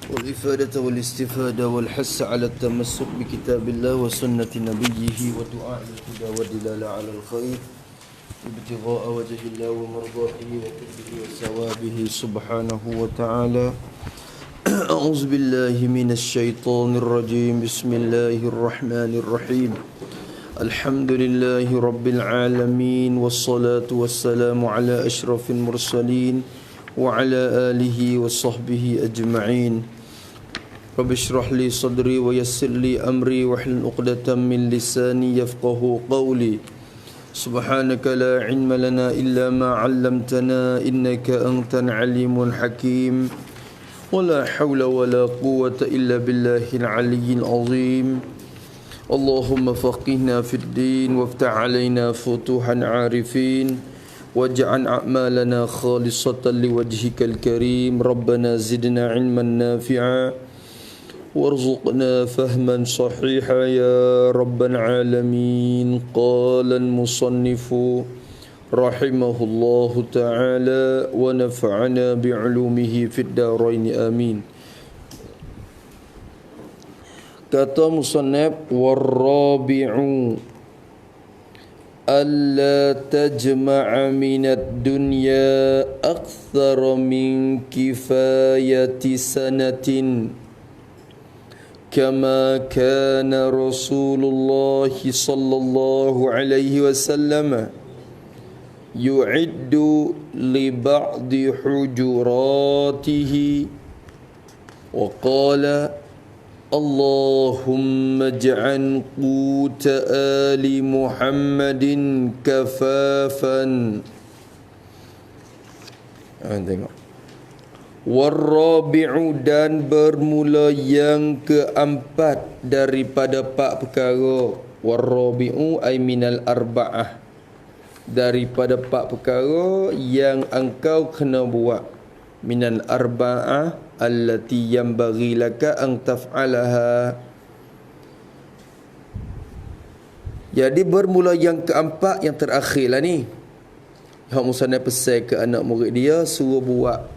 والإفادة والاستفادة والحث على التمسك بكتاب الله وسنة نبيه ودعاء الهدى والدلالة على الخير ابتغاء وجه الله ومرضاته وقربه وثوابه سبحانه وتعالى. أعوذ بالله من الشيطان الرجيم. بسم الله الرحمن الرحيم. الحمد لله رب العالمين والصلاة والسلام على أشرف المرسلين وعلى آله وصحبه أجمعين. رب اشرح لي صدري ويسر لي أمري واحلل عقدة من لساني يفقه قولي. سبحانك لا علم لنا إلا ما علمتنا إنك أنت العليم الحكيم. ولا حول ولا قوة إلا بالله العلي العظيم. اللهم فقهنا في الدين وافتح علينا فتوح عارفين واجعل أعمالنا خالصة لوجهك الكريم. ربنا زدنا علما نافعا وارزقنا فهما صحيحا يا رب العالمين. قال المصنف رحمه الله تعالى ونفعنا بعلومه في الدارين آمين. Kata musannaf warrabi'u alla tajma'a minad dunya akthara min kifayati sanatin kama kana Rasulullah sallallahu alaihi wasallam yu'iddu li ba'di hujuratihi wa qala Allahumma ja'an quta ali Muhammadin kafafan. Tengok. Warrabi'u dan bermula yang keempat daripada 4 perkara. Warrabi'u ay minal arba'ah. Daripada 4 perkara yang engkau kena buat. Minal arba'ah allati yanbaghi laka an taf'alaha. Jadi bermula yang keempat, yang terakhir lah ni. Yang musannaf pesan ke anak murid dia suruh buat.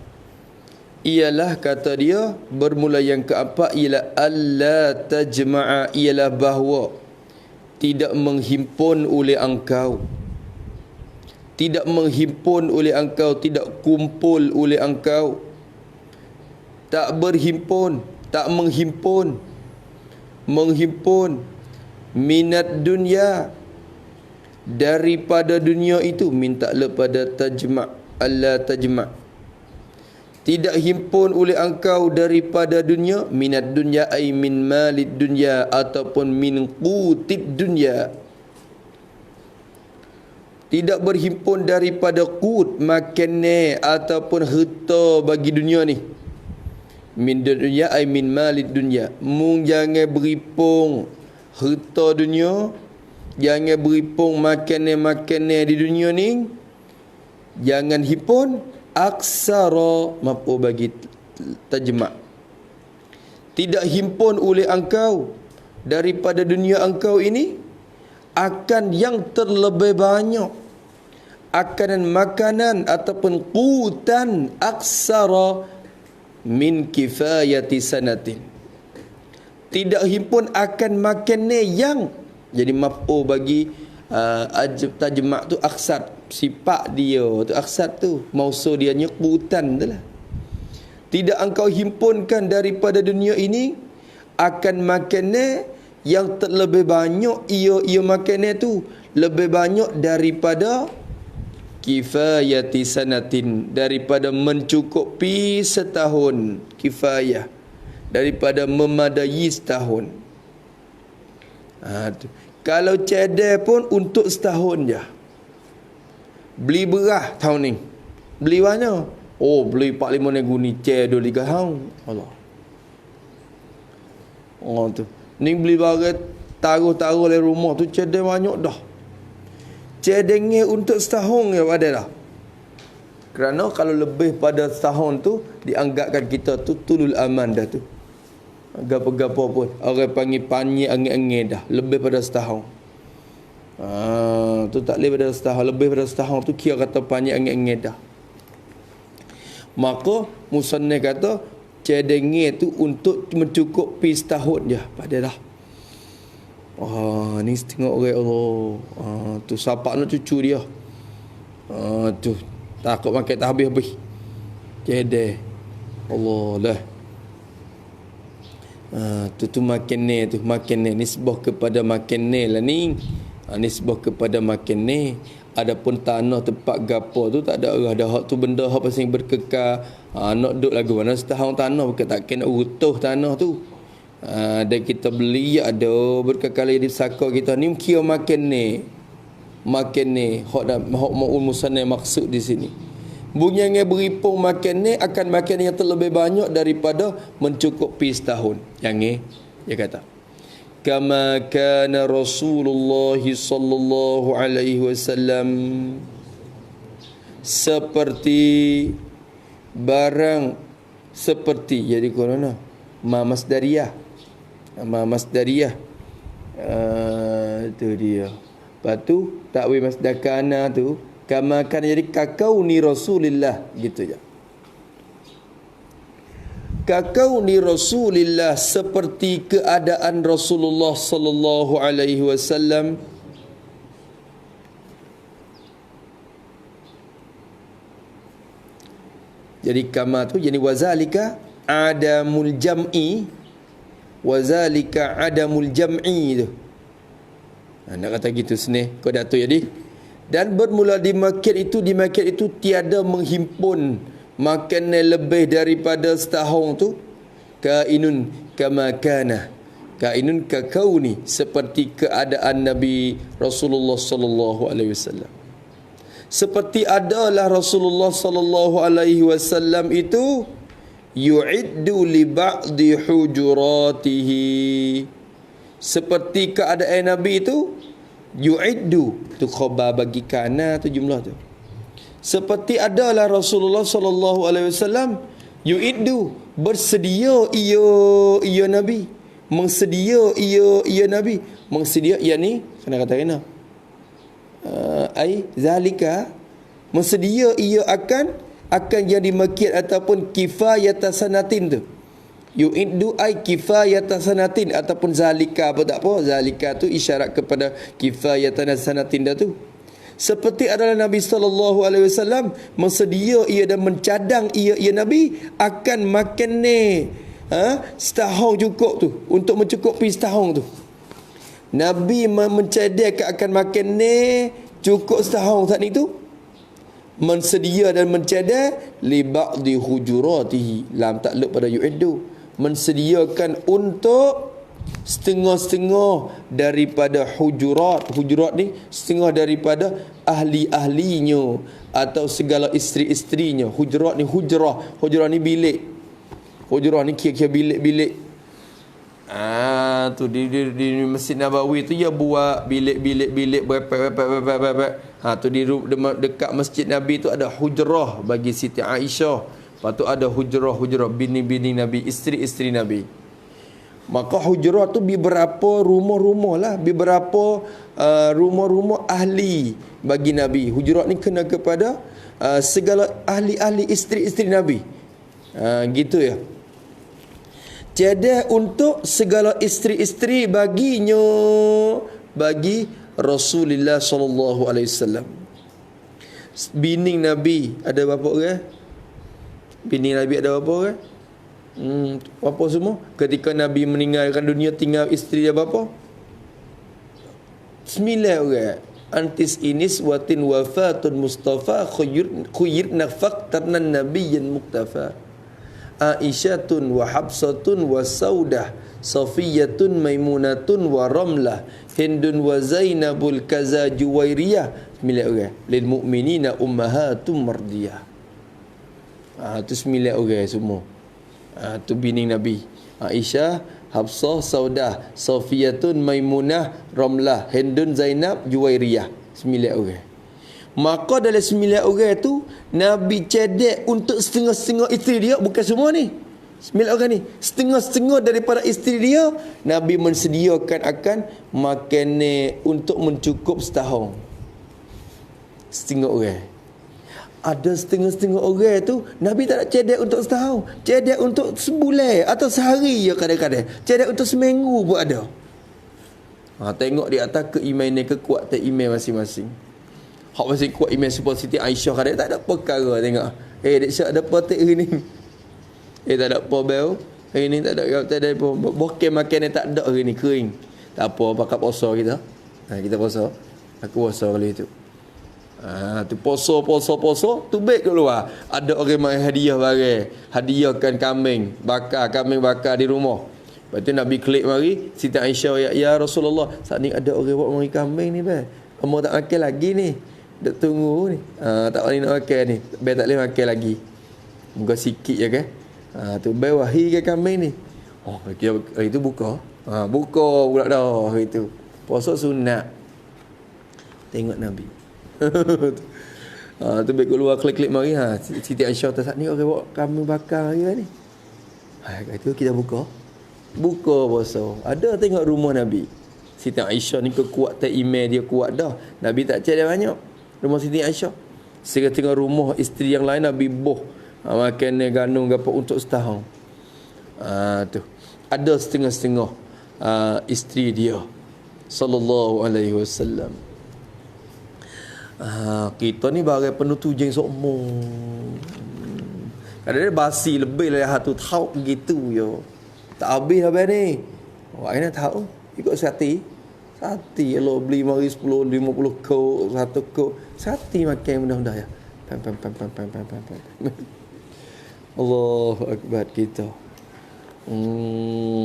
Ialah kata dia bermula yang keempat ialah alla tajma'a, ialah bahawa tidak menghimpun oleh engkau. Tidak menghimpun oleh engkau, tidak kumpul oleh engkau. Tak berhimpun, tak menghimpun. Menghimpun minat dunia, daripada dunia itu. Minta lepada tajma', alla tajma'. Tidak himpun oleh engkau daripada dunia. Minat dunia ay min malid dunia ataupun min qutid dunia. Tidak berhimpun daripada qut, makanan ataupun harta bagi dunia ni. Min dunia ay min malid dunia. Mung jangan beripung harta dunia, jangan beripung makanan-makanan di dunia ni. Jangan himpun aksara mafu bagi tajma'. Tidak himpun oleh engkau daripada dunia engkau ini akan yang terlebih banyak, akan makanan ataupun qutan aksara min kifayati sanatin. Tidak himpun akan makanan yang, jadi mafu bagi tajma' tu aksar, sifat dia tu aksar tu, maksud dia nyekutan tu lah. Tidak engkau himpunkan daripada dunia ini akan makanan yang terlebih banyak, ia makanan tu lebih banyak daripada kifayati sanatin, daripada mencukupi setahun. Kifayah, daripada memadai setahun. Kalau cedek pun untuk setahun je. Beli beras tahun ni, beli banyak. Oh, beli 4-5 nego ni cedek 2-3 tahun. Allah. Oh tu. Ni beli barang taruh-taruh dalam rumah tu cedek banyak dah. Cedengnya untuk setahun ya ada dah. Kerana kalau lebih pada setahun tu dianggapkan kita tu tulul aman dah tu. Gapo-gapo pun orang panggil angin-angin dah lebih pada setahun. Tu tak lebih pada setahun, lebih pada setahun tu kira kata panjang angin-angin dah. Maka musannif kata Cedengnya tu untuk mencukupi setahun je. Padalah. Ni tengok orang Allah. Tu sapak nak cucu dia. Tu takut makan tak habis-habis. Cedeng. Allah lah. Tu makan ni nisbah kepada makan ni lah ni. Nisbah kepada makan ni. Adapun tanah tempat gapo tu tak ada arah dah. Hak tu benda hak pasal berkekal. Nak duduk lagu mana setahun tanah bukan tak kena utuh tanah tu. Dan kita beli ada berkekal di saka kita ni kira makan ni. Hak mau musanna maksud di sini. Bunyanya beripung makan ni akan makan yang terlebih banyak daripada mencukupi setahun. Yang ni dia kata. Kama kana Rasulullah sallallahu alaihi wasallam, seperti barang seperti jadi corona masdariyah tu dia. Lepas tu takwil masdar kana tu kama kana jadi kakau ni Rasulillah gitu je. Kakau ni Rasulillah seperti keadaan Rasulullah sallallahu alaihi wasallam. Jadi kama tu jadi wazalika adamul jam'i, wazalika adamul jam'i tu. Nak kata gitu sini kau dah tu jadi. Dan bermula di market itu tiada menghimpun makan lebih daripada setahun tu. Kainun kama kana, kainun kakauni, seperti keadaan Nabi Rasulullah sallallahu alaihi wasallam. Seperti adalah Rasulullah sallallahu alaihi wasallam itu yu'iddu li ba'di hujuratihi. Seperti keadaan Nabi itu yu'iddu tu khabar bagi kana tu jumlah tu. Seperti adalah Rasulullah sallallahu alaihi wasallam yu'iddu, bersedia ia Nabi, mengsedia ia Nabi, mengsedia yakni kena kata kena ai zalika, mengsedia ia akan jadi makiat ataupun kifayatan sanatin tu. Yu'iddu ai kifayatan sanatin ataupun zalika apa tak apa, zalika tu isyarat kepada kifayatan sanatin dah tu. Seperti adalah Nabi sallallahu alaihi wasallam mensedia ia dan mencadang ia Nabi akan makan ni setahun cukup tu, untuk mencukupi setahun tu. Nabi mencadang akan makan ni cukup setahun saat itu. Mensedia dan mencadang li ba'di hujuratihi, lam takluk pada yu'iddu, mensediakan untuk setengah-setengah daripada hujurat. Hujurat ni setengah daripada ahli-ahlinya atau segala isteri-isterinya. Hujurat ni hujrah. Hujrah ni bilik. Hujrah ni kira-kira bilik-bilik. Tu di Masjid Nabawi tu dia buat bilik-bilik berapa. Tu di dekat Masjid Nabi tu ada hujrah bagi Siti Aisyah. Lepas tu ada hujrah bini-bini Nabi, isteri-isteri Nabi. Maka hujrah tu beberapa rumah-rumah lah, beberapa rumah-rumah ahli bagi Nabi. Hujrah ni kena kepada segala ahli-ahli isteri-isteri Nabi. Gitu ya. Jadi untuk segala isteri-isteri baginya, bagi Rasulullah sallallahu alaihi wasallam. Bini Nabi ada berapa orang? Bini Nabi ada berapa orang? Apa semua? Ketika Nabi meninggalkan dunia, tinggal isteri dia berapa? 9 orang. Antis inis watin wafatun Mustafa khuyirna faktarnan nabiyyan muktafa. Aisyatun wa Habsatun wa Saudah, Safiyatun Maimunatun wa Ramlah, Hindun wa Zainabul kaza Juwairiyah. 9 orang. Lil mu'minina ummahatum mardiyah. Tu 9 orang semua. Tu bini Nabi. Aisyah, Hafsah, Saudah, Safiyatun, Maimunah, Ramlah, Hindun, Zainab, Juwairiyah. 9 orang. Maka dalam 9 orang tu Nabi cedek untuk setengah-setengah isteri dia, bukan semua ni. 9 orang ni, setengah-setengah daripada isteri dia Nabi mensediakan akan makan untuk mencukup setahun. Setengah orang. Ada setengah-setengah orang tu Nabi tak nak cedek untuk setahun, cedek untuk sebulan atau sehari ya kadang-kadang. Cedek untuk seminggu pun ada. Tengok di atas keimanan, kekuatan iman masing-masing. Hak masing kuat iman seperti Siti Aisyah kadang tak ada perkara tengok. Dek Syak ada potek hari ni. Tak ada apa bel. Hari ni tak ada apa. Bokeh makan ni tak ada hari ni, kering. Tak apa, pakat puasa kita. Kita puasa. Aku puasa kali itu. Tu poso tu baik keluar. Ada orang mai hadiah barang, hadiahkan kambing bakar di rumah. Lepas tu Nabi klik mari Siti Aisyah, ya Rasulullah, saat ni ada orang buat mari kambing ni bang. Kamu tak makan lagi ni. Duk tunggu ni. Tak boleh nak makan ni. Bang tak boleh makan lagi. Muka sikit je kan. Tu bang wahi ke kambing ni. Hari tu buka. Buka pula dah hari tu. Puasa sunat. Tengok Nabi. Tu baik keluar klik-klik mari Siti Aisyah tak ni orang bawa kami bakar hari ni. Kata kita buka puasa. Ada tengok rumah Nabi. Siti Aisyah ni kekuatan iman dia kuat dah. Nabi tak cari banyak rumah Siti Aisyah. Setengah rumah isteri yang lain Nabi boh makan ganung gapo untuk setahun. Tu ada setengah-setengah isteri dia sallallahu alaihi wasallam. Kita ni bagai penuh tujeng sokmong. Kadang-kadang basi lebih lah satu tahun gitu yo. Tak habis habis ni. Awak kena tahu ikut sati. Sati kalau beli mari 10 50 kau, 1 kau. Sati makan mudah-mudah ya. Pam. Allahu akbar kita.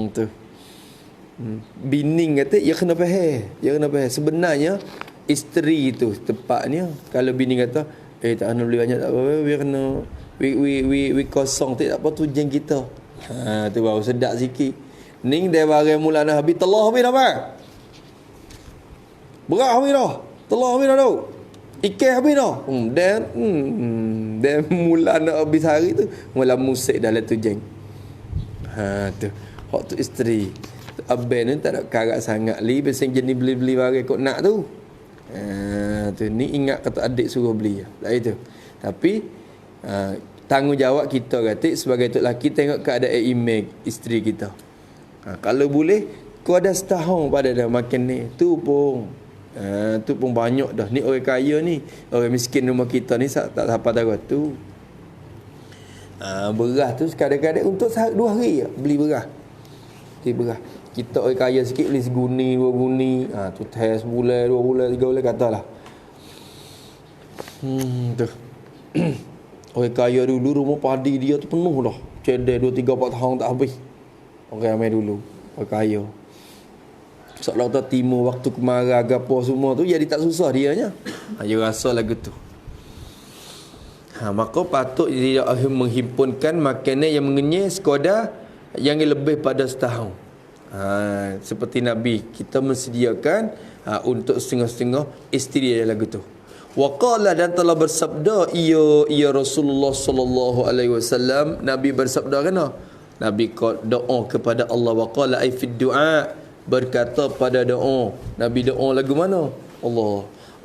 Tu. Bining kata ya kena faham. Sebenarnya isteri tu tepatnya kalau bini kata tak kena beli banyak tak apa, biar kena we kosong tak apa tu jeng kita. Tu baru sedap sikit. Ning dia barang mula nak habis telur habis dah bang. Berat habis dah. Telur habis dah tu. Ikan habis dah. Dan mula nak habis hari tu mula musik dalam tu jeng. Tu hak tu isteri. Abang ni tak nak karat sangat li pasal jenis beli-beli barang kau nak tu. Tu ni ingat kata adik suruh beli lah itu. Tapi tanggungjawab kita kata sebagai tok lelaki tengok keadaan email isteri kita. Kalau boleh kau ada setahun pada dah makan ni tu pun banyak dah. Ni orang kaya ni, orang miskin rumah kita ni tak siapa tahu tu. Beras tu kadang-kadang untuk 2 hari beli beras. Kita orang kaya sikit beli seguni, 2 guni. Tu test bulan, 2 bulan, 3 bulan katalah. Tu. Orang kaya dulu rumah padi dia tu penuh dah. Cedek 2, 3, 4 tahun tak habis. Orang ramai dulu. Orang kaya. Seolah tak timur waktu kemarau gapo semua tu jadi tak susah dianya. Dia rasa lagu tu. Maka patut dia menghimpunkan makanan yang mengenyai sekadar yang lebih pada setahun. Seperti Nabi kita mensediakan untuk setengah-setengah isteri dia lagu tu. Waqala dan telah bersabda ia Rasulullah sallallahu alaihi wasallam. Nabi bersabda kena. Nabi doa kepada Allah. Waqala ai fi du'a, berkata pada doa. Nabi doa lagu mana?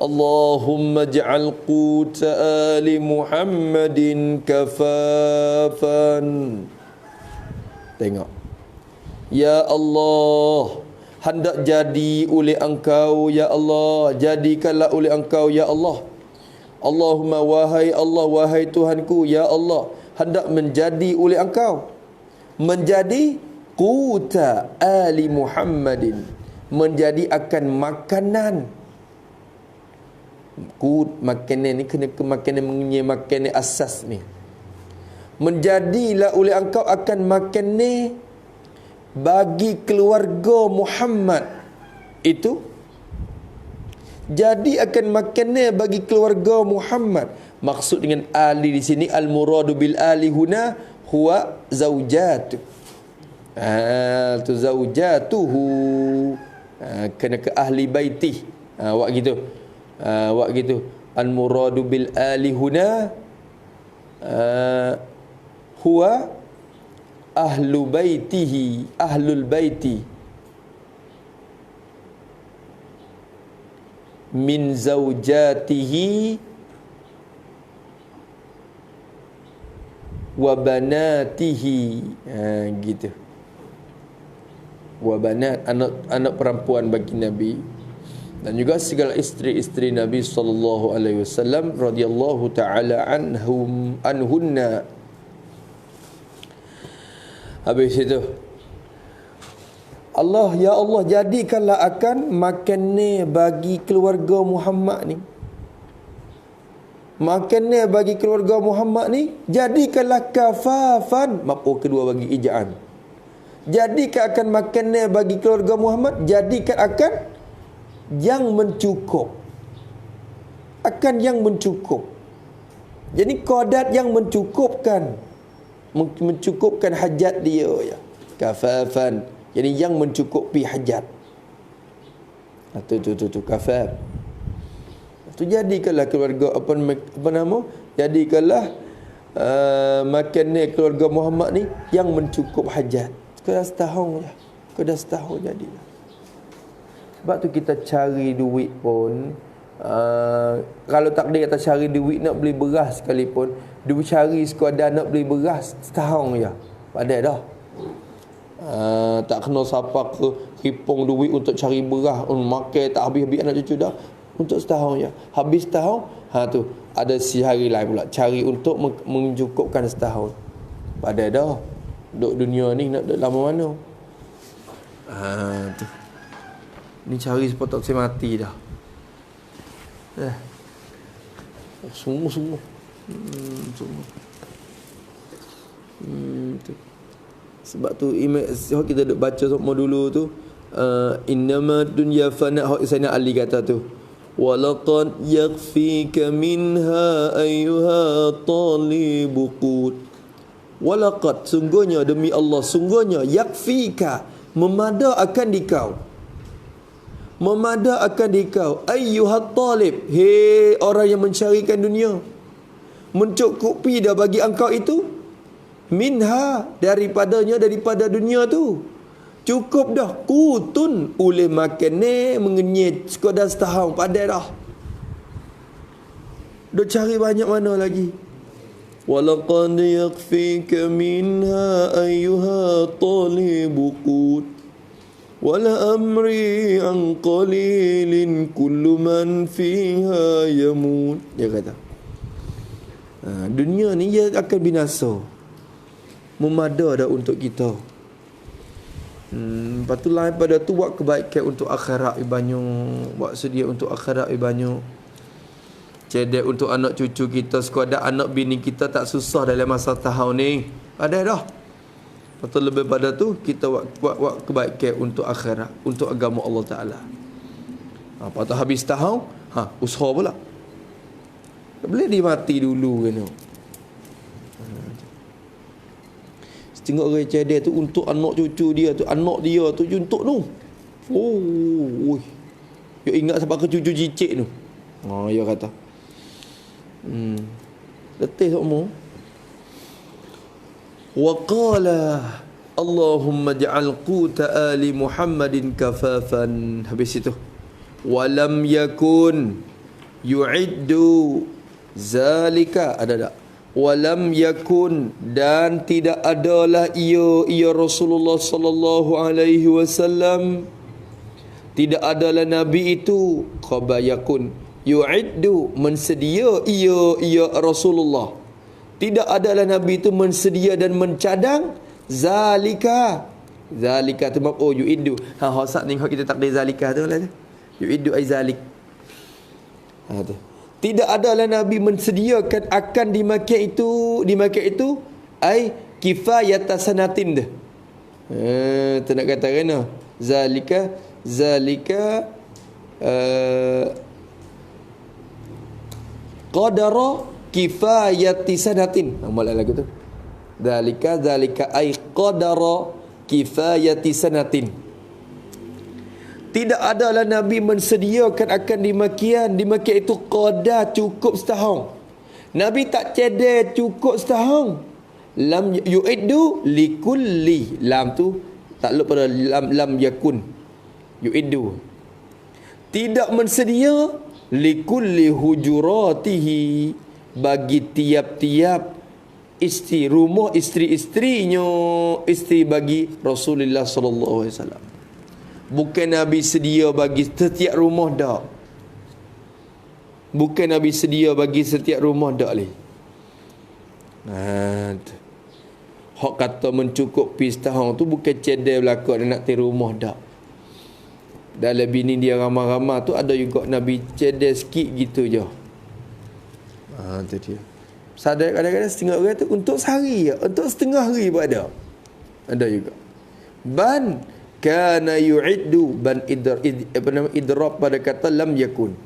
Allahumma ja'al quta ali Muhammadin kafafan. Tengok. Ya Allah, hendak jadi oleh engkau ya Allah, jadikanlah oleh engkau ya Allah. Allahumma wahai Allah, wahai Tuhanku ya Allah, hendak menjadi oleh engkau menjadi quta ali Muhammadin, menjadi akan makanan. Makanan ni kena ke makanan mengenyai, makanan asas ni. Menjadilah oleh engkau akan makan ni bagi keluarga Muhammad. Itu jadi akan makannya bagi keluarga Muhammad. Maksud dengan ali di sini al-muradu bil ali huna huwa zaujatu. Tu zaujatuhu. Kena ke ahli baiti. Wak gitu. Al-muradu bil ali huna huwa ahlu baitihi, ahlul baiti min zaujatihi wa banatihi. Gitu. Wa banat, anak perempuan bagi Nabi, dan juga segala isteri-isteri Nabi sallallahu alaihi wasallam radhiyallahu taala anhunna. Habis itu ya Allah, jadikanlah akan makannya bagi keluarga Muhammad ni. Makannya bagi keluarga Muhammad ni, jadikanlah kafafan. Maf'ul kedua bagi ija'an. Jadikan akan makannya bagi keluarga Muhammad, jadikan akan yang mencukup. Akan yang mencukup. Jadi qadat yang mencukupkan. Mencukupkan hajat dia ya. Kafafan. Jadi yang mencukupi hajat. Tu kafaf. Tu jadikanlah keluarga apa nama? Jadikanlah makannya keluarga Muhammad ni yang mencukup hajat. Kau dah setahun je. Kau dah setahun jadi. Sebab tu kita cari duit pun, kalau takdir kata cari duit nak beli beras sekalipun, dia cari sekadar nak beli beras setahun je. Padahal dah. Tak kena siapa ke hipung duit untuk cari beras, makan tak habis-habis anak cucu dah. Untuk setahun je. Habis setahun, tu ada si hari lain pula cari untuk mencukupkan setahun. Padahal dah. Duk dunia ni nak duk lama mana? Tu. Ni cari sepatut saya mati dah. Sungguh. Sungguh. Tu. Sebab tu kita duk baca semua dulu tu, innama dunya fana, Sayyidina Ali kata tu, walaqad yakfika minha ayyuha talibu qut. Walaqad, sungguhnya demi Allah, sungguhnya yakfika, memada akan dikau, memada akan dikau, ayyuhat talib, hei orang yang mencarikan dunia, mencukupi dah bagi engkau itu, minha, daripadanya, daripada dunia tu, cukup dah, kutun, oleh makan ni mengenyit sekadar setahun, padai dah. Dah cari banyak mana lagi. Walaqad yakfika minha ayyuha talibu qut wala amri an qalilin kullu man fiha yamut. Dia kata dunia ni ia akan binasa, memada dah untuk kita. Lepas tu lain pada tu buat kebaikan untuk akhirat banyak, buat sedia untuk akhirat banyak. Cedek untuk anak cucu kita, sekadar anak bini kita tak susah dalam masa tahun ni. Ada dah. Lepas tu lebih pada tu kita buat kebaikan untuk akhirat, untuk agama Allah Taala. Lepas tu habis tahun, usaha pula. Tak boleh dia mati dulu kena. Setengah orang cedek tu untuk anak cucu dia tu, anak dia tu untuk tu. Ya ingat sampai ke cucu cicit tu. Ya kata. Letih semua. Wa qala Allahumma ja'al quta ali Muhammadin kafafan. Habis itu walam yakun yu'iddu zalika, ada tak? Walam yakun, dan tidak adalah ia Rasulullah sallallahu alaihi wasallam, tidak adalah Nabi itu qabayakun yu'iddu, mensedia ia Rasulullah, tidak adalah Nabi itu mensedia dan mencadang zalika tu yu'iddu. Hosak ni kita takdir zalika tu lah, yu'iddu ai zalik. Tu tidak adalah Nabi mensediakan akan dimakan itu ai kifayata sanatin dah. Tu nak kata kena zalika qadara kifayati sanatin. Amal lagu tu. Zalika ai qadara kifayati sanatin. Tidak adalah Nabi mensediakan akan dimakan itu qadar cukup setahun. Nabi tak cedek cukup setahun. Lam yu'iddu likulli, lam tu takluk pada lam yakun. Yu'iddu, tidak mensedia likulli hujuratihi, bagi tiap-tiap rumah isteri-isterinya, isteri bagi Rasulullah sallallahu alaihi wasallam. Bukan Nabi sedia bagi setiap rumah dak. Bukan Nabi sedia bagi setiap rumah dak leh. Hak kata mencukupi setahun tu bukan cedek belaka dia nak ti rumah dak. Dalam bini dia ramai-ramai tu ada juga Nabi cedek sikit gitu je. Tu dia. Sadar kadang-kadang setengah hari tu untuk sehari je, untuk setengah hari pun ada. Ada juga. Ban kana yu'iddu ban idrab pada kata lam yakun.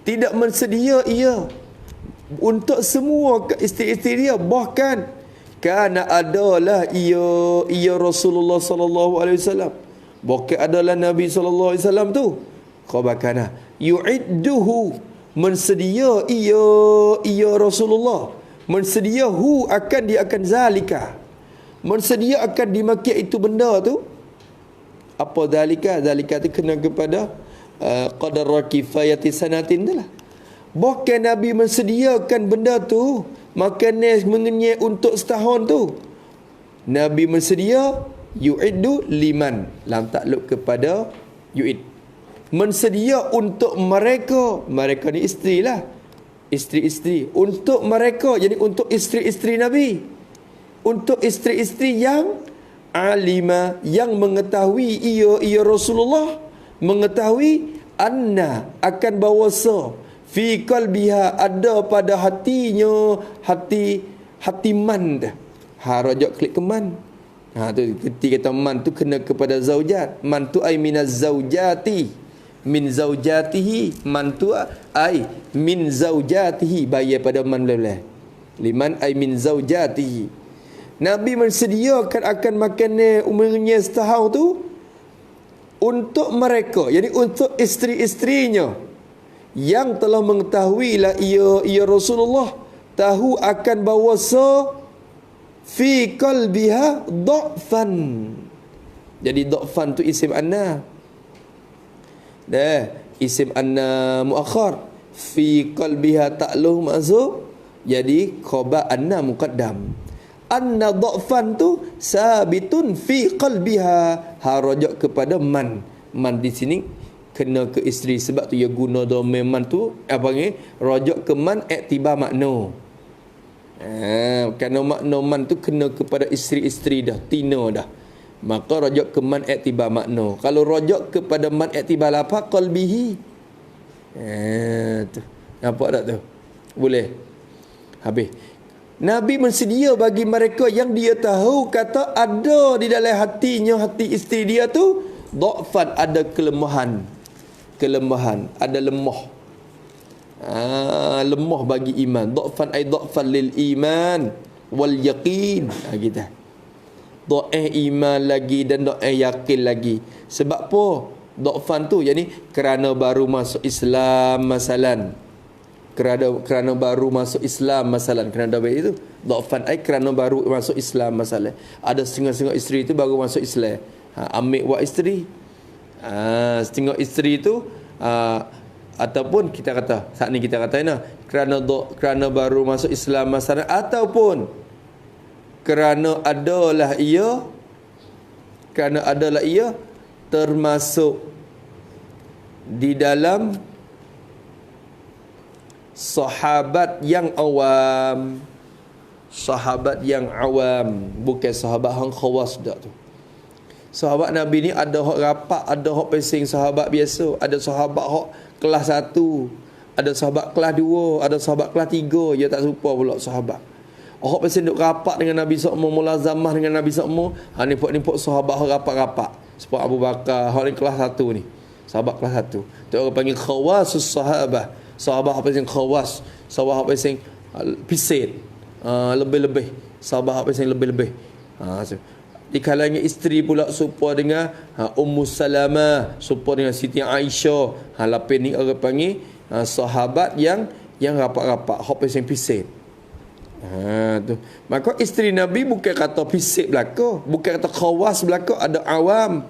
Tidak mensedia ia untuk semua isteri-isteri dia, bahkan kana adalah ia Rasulullah sallallahu alaihi wasallam. Bahkan adalah Nabi sallallahu alaihi wasallam tu. Khabakana yu'idduhu, mensedia ia Rasulullah, mensedia hu akan dia akan zalika, mensedia akan dimakai itu benda tu. Apa zalika tu kena kepada qadar kifayati sanatin tu lah. Bahkan Nabi mensediakan benda tu, makanan mengenyek untuk setahun tu. Nabi mensedia yu'iddu liman, lam takluk kepada yu'id, mensedia untuk mereka ni isteri lah, isteri-isteri untuk mereka, jadi untuk isteri-isteri Nabi, untuk isteri-isteri yang alima, yang mengetahui ia Rasulullah mengetahui anna akan bawasa fi qalbiha, ada pada hatinya, hati man dah. Rajak klik ke man. Tu ketika kata man tu kena kepada zaujat. Man tu ai minaz zaujati, min zaujatihi. Man tu ai min zaujatihi, bayar pada man boleh. Liman ai min zaujatihi. Nabi mensediakan akan makanan umurnya setahun tu untuk mereka, jadi untuk isteri-isterinya yang telah mengetahui lah ia Rasulullah tahu akan bawasa fi qalbiha dha'fan. Jadi dha'fan tu isim anna. Dah, isim anna muakhar. Fi qalbiha ta'luh masuk, jadi khabar anna muqaddam. Anna dha'fan tu sabitun fi qalbiha, harajak kepada man. Man di sini kena ke isteri, sebab tu dia guna domain man tu apa panggil rajak ke man iktibar makna. Kerana makna man tu kena kepada isteri-isteri dah, tina dah, maka rajak ke man iktibar makna. Kalau rajak kepada man iktibar apa? Qalbihi. Tu nampak tak tu? Boleh. Habis. Nabi mensedia bagi mereka yang dia tahu kata ada di dalam hatinya, hati isteri dia tu dha'fan, ada kelemahan, ada lemah. Lemah bagi iman. Dha'fan ay dha'fan lil iman wal yaqin. Kita doa iman lagi dan doa yakin lagi. Sebab apa dha'fan tu? Yani kerana baru masuk Islam masalan. Kerana baru masuk Islam masalan, kerana baik itu dha'fan ai kerana baru masuk Islam masalan. Ada setengah-setengah isteri itu baru masuk Islam, ambil buat isteri. Setengah isteri itu ataupun kita kata saat ni kita kata kerana baru masuk Islam masalan, ataupun kerana adalah ia termasuk di dalam sahabat yang awam. Sahabat yang awam, bukan sahabat hang khawas dak tu. Sahabat Nabi ni ada hak rapat, ada hak pesing sahabat biasa, ada sahabat hak kelas 1, ada sahabat kelas 2, ada sahabat kelas 3, dia tak serupa pula sahabat. Hak pesing duk rapat dengan Nabi SAW, mulazamah dengan Nabi SAW, ni pok sahabat hak rapat-rapat. Sebab Abu Bakar, hak ni kelas 1 ni. Sahabat kelas 1. Tu orang panggil khawasus sahabah. Sahabat apa yang khawas, sahabat apa yang pisit, lebih-lebih, sahabat apa yang lebih-lebih. Di kalangan isteri pula serupa dengan Ummu Salamah, serupa dengan Siti Aisyah. Lapis ni orang panggil sahabat yang rapat-rapat, apa yang pisit. Tu. Maka isteri Nabi bukan kata pisit belaka, bukan kata khawas belaka, ada awam.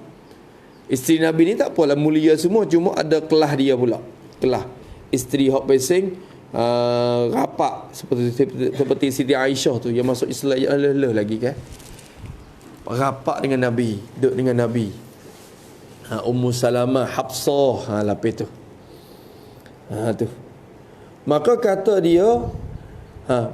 Isteri Nabi ni tak apalah mulia semua, cuma ada kelas dia pula. Kelas isteri hak pesing rapak seperti Siti Aisyah tu yang masuk Islam lagi kan. Rapak dengan Nabi, duduk dengan Nabi. Ummu Salamah, Hafsah, lapis tu. Tu. Maka kata dia,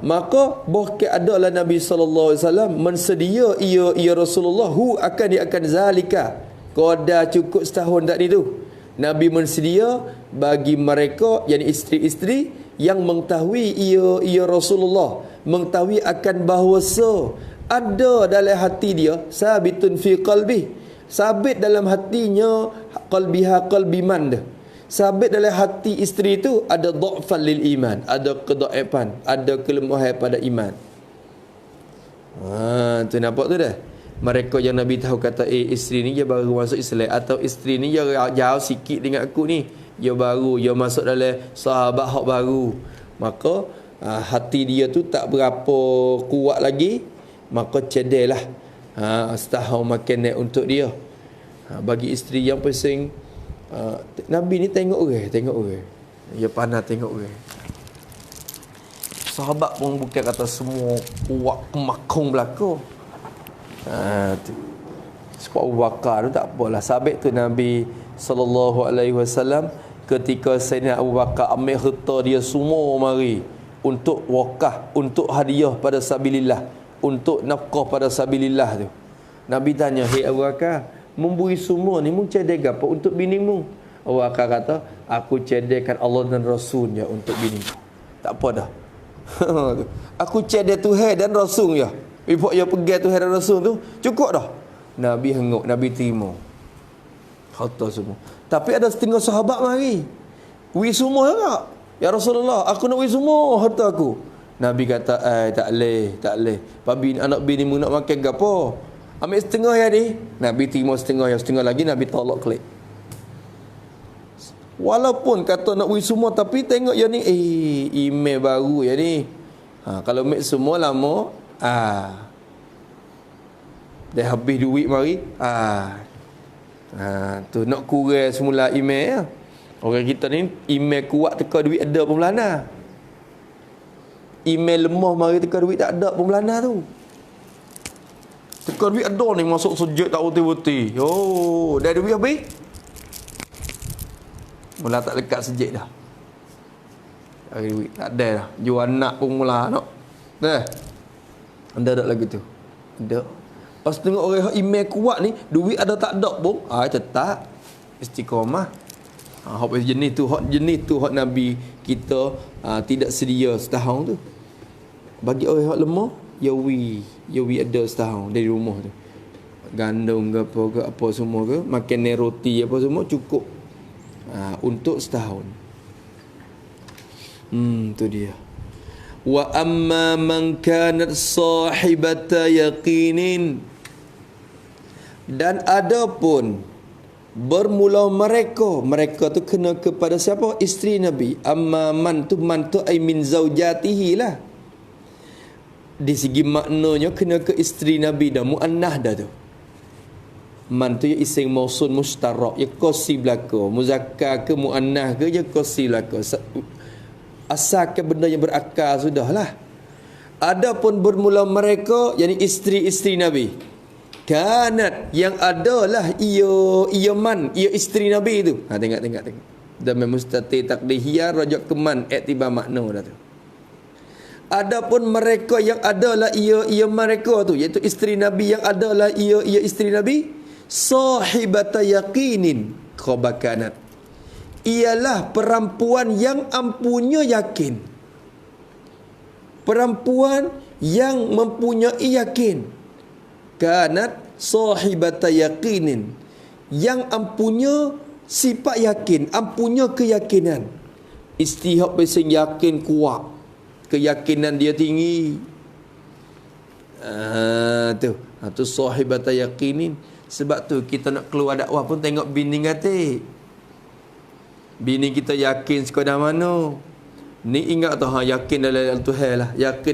maka bahkan adalah Nabi sallallahu alaihi wasallam mensedia ia Rasulullah akan dia akan zalika. Qada cukup setahun tadi tu. Nabi mensedia bagi mereka, yakni isteri-isteri yang mengetahui ia Rasulullah, mengetahui akan bahawasa ada dalam hati dia, sabitun fi qalbi, sabit dalam hatinya, qalbiha qalbi man dah. Sabit dalam hati isteri itu ada dha'fan lil iman, ada kedaifan, ada kelemahan pada iman. Tu nampak tu dah. Mereka yang Nabi tahu kata, isteri ni dia baru masuk Islam, atau isteri ni dia jauh sikit dengan aku ni, dia baru, dia masuk dalam sahabat hak baru. Maka hati dia tu tak berapa kuat lagi, maka cedelah setahun makan naik untuk dia. Bagi isteri yang pesing, Nabi ni tengok orang. Dia pandai tengok orang. Sahabat pun bukan kata semua kuat kemakung belaka. Tu. Sebab Abu Bakar tu tak apalah. Sabit tu Nabi SAW ketika Sayyidina Abu Bakar ambil harta dia semua mari untuk wakaf, untuk hadiah pada sabilillah, untuk nafkah pada sabilillah tu. Nabi tanya, "Hei Abu Bakar, memberi semua ni mu cedek apa untuk binimu?" Abu Bakar kata, "Aku cedekkan Allah dan Rasulnya untuk bini." Tak apa dah. Aku cedek Tuhan dan Rasul ya. Ibu yang pegang Tuhan dan Rasul tu cukup dah. Nabi hengok, Nabi terima harta semua. Tapi ada setengah sahabat mari, "Wi semua tak? Ya Rasulullah, aku nak wi semua harta aku." Nabi kata, tak leh. Pabi anak bini mu nak makan gapo? Ambil setengah ya ni." Nabi terima setengah, yang setengah lagi Nabi tolak kelik. Walaupun kata nak wi semua, tapi tengok ya ni, email baru ya ni. Kalau make semua lama, dah habis duit mari, tu nak kurang semula email. Orang kita ni email kuat teka duit ada pun melana. Email lemah mari teka duit tak ada pun melana tu. Teka duit ada ni masuk sejak tak uti-uti. Dah duit habis, mula tak lekat sejak dah. Hari duit tak ada dah. Jual anak pun mula nak. Dah. Anda ada lagi tu. Ada. Pas tengok orang email kuat ni, duit ada tak ada pun, tetap istiqamah. Hak jenis tu hak Nabi kita tidak sedia setahun tu. Bagi orang hak lemah, ya wi ada setahun dari rumah tu. Gandum ke apa semua ke, makan roti apa semua cukup untuk setahun. Tu dia. Wa amma man kanat sahibata yaqinin, dan adapun bermula mereka tu kena kepada siapa? Isteri Nabi. Amma man tu ai min zaujatihi lah. Di segi maknanya kena ke isteri Nabi dah, muannah dah tu. Man tu ya isim mausul mustarak, ya qasi belaka, muzakkar ke muannah ke ya qasi belaka. Asalkan benda yang berakal sudahlah. Adapun bermula mereka, yakni isteri-isteri Nabi, kanat yang adalah ia man, ia isteri Nabi tu. Tengok. Dhamma mustati taqdihiyah rajak keman iktibar makna dah tu. Adapun mereka yang adalah ia mereka tu, iaitu isteri Nabi yang adalah ia isteri Nabi, sahibata yaqinin khabakanat, ialah perempuan yang ampunya yakin. Perempuan yang mempunyai yakin. Kanat sahibata yaqinin, yang ampunya sifat yakin, ampunya keyakinan. Istihab pesing yakin kuat, keyakinan dia tinggi. Tu sahibata yaqinin. Sebab tu kita nak keluar dakwah pun tengok bini ngatik. Bini kita yakin sekadar mana. Ni ingat tu yakin dalam Tuhan lah. Yakin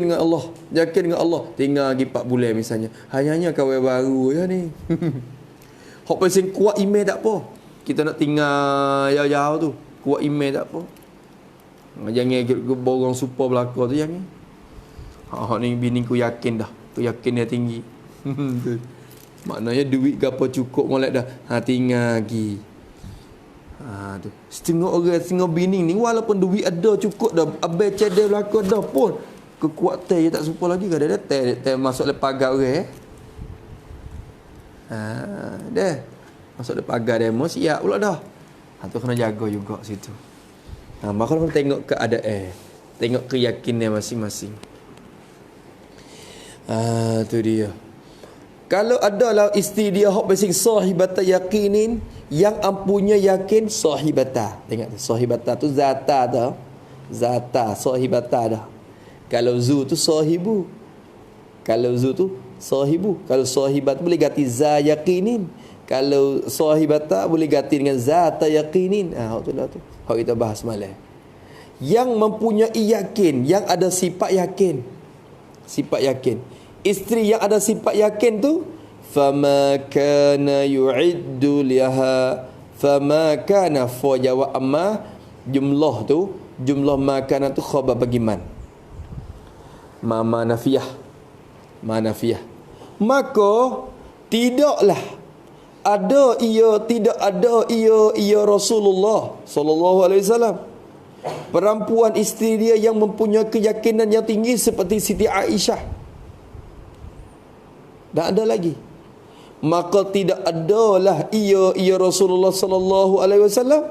dengan Allah. Yakin dengan Allah. Tinggal lagi 4 bulan misalnya. Hanya kawan baru je ni. Hak pasal kuat email tak apa. Kita nak tinggal jauh-jauh tu. Kuat email tak apa. Jangan borong super belakang tu jangan. Ni bini ku yakin dah. Ku yakin dia tinggi. Maknanya duit gapo cukup molek dah. Tinggal lagi. Tu. Setengah orang, setengah bini ni walaupun duit ada cukup dah, abai cedek belakang dah pun kekuatan je tak serupa lagi. Kadang-kadang dia masuk le pagar orang. Dah. Masuk le pagar demo siap pula dah. Tu kena jaga juga situ. Maka kena tengok keadaan. Tengok keyakinan masing-masing. Tu dia. Kalau adalah isteri dia hok basing sahibata yakinin, yang ampunya yakin sahibata. Tengok sahibata tu zata dah. Zata sahibata dah. Kalau zu tu sahibu. Kalau zu tu sahibu. Kalau sahibat boleh ganti za yakinin. Kalau sahibata boleh ganti dengan zata yakinin. Hok tu dah tu. Hok kita bahas malam. Yang mempunyai yakin, yang ada sifat yakin. Sifat yakin. Isteri yang ada sifat yakin tu, fama kana yu'iddu liha, fama kana fa jawab amma, jumlah tu, jumlah makanan tu khabar bagi man. Ma nafiyah. Ma nafiyah. Maka tidaklah ada ia, tidak ada ia Rasulullah sallallahu alaihi wasallam, perempuan isteri dia yang mempunyai keyakinan yang tinggi seperti Siti Aisyah. Tak ada lagi. Maka tidak adalah ia Rasulullah sallallahu alaihi wasallam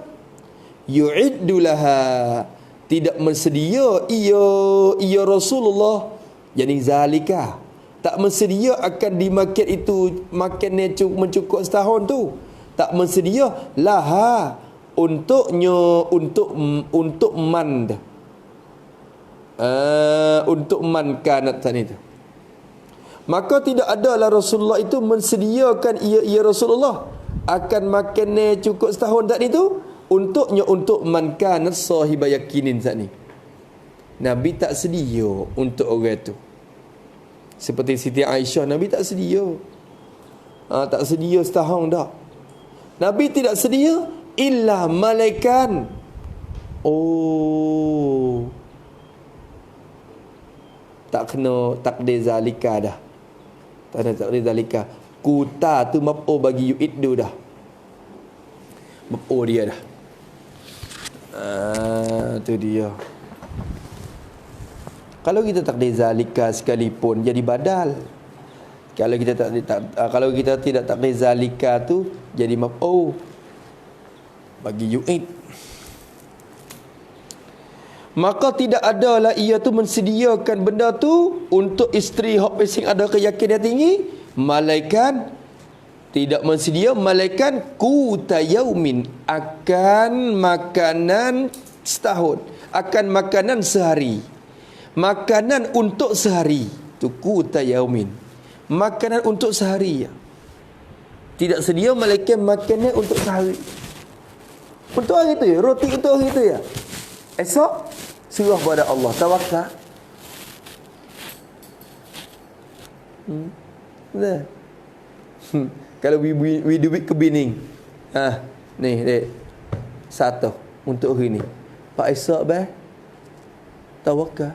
yu'iddu laha, tidak bersedia ia Rasulullah, yani zalika, tak bersedia akan dimakan itu, makannya mencukup setahun tu, tak bersedia laha untuknya, untuk man untuk man kanat tadi tu. Maka tidak adalah Rasulullah itu mensediakan ia Rasulullah akan makannya cukup setahun tadi tu untuknya, untuk man kanat sahibah yakinin tadi. Nabi tak sedia untuk orang tu. Seperti Siti Aisyah, Nabi tak sedia. Tak sedia setahun dah. Nabi tidak sedia illa malaikan. Oh, tak kena takdir zalika dah. Tak ada takdir zalika. Kuta tu maf'ul bagi yu'iddu dah. Maf'ul dia dah. Tu dia. Kalau kita takdir zalika sekalipun jadi badal. Kalau kita kalau kita tidak takdir zalika tu jadi maf'ul bagi yu'id. Maka tidak adalah ia tu mensediakan benda tu untuk isteri hok pesing ada keyakinan tinggi, malaikan tidak mensedia, malaikan quta yaumin, akan makanan setahun, akan makanan sehari, makanan untuk sehari tu quta yaumin, makanan untuk sehari. Tidak sedia malaikat makannya untuk sehari, untuk hari tu ya, roti untuk hari tu ya. Esok serah pada Allah, tawakal. Nah. Kalau we duit ke bini. Ni dek. Satu untuk hari ni. Pak esok bah. Tawakal.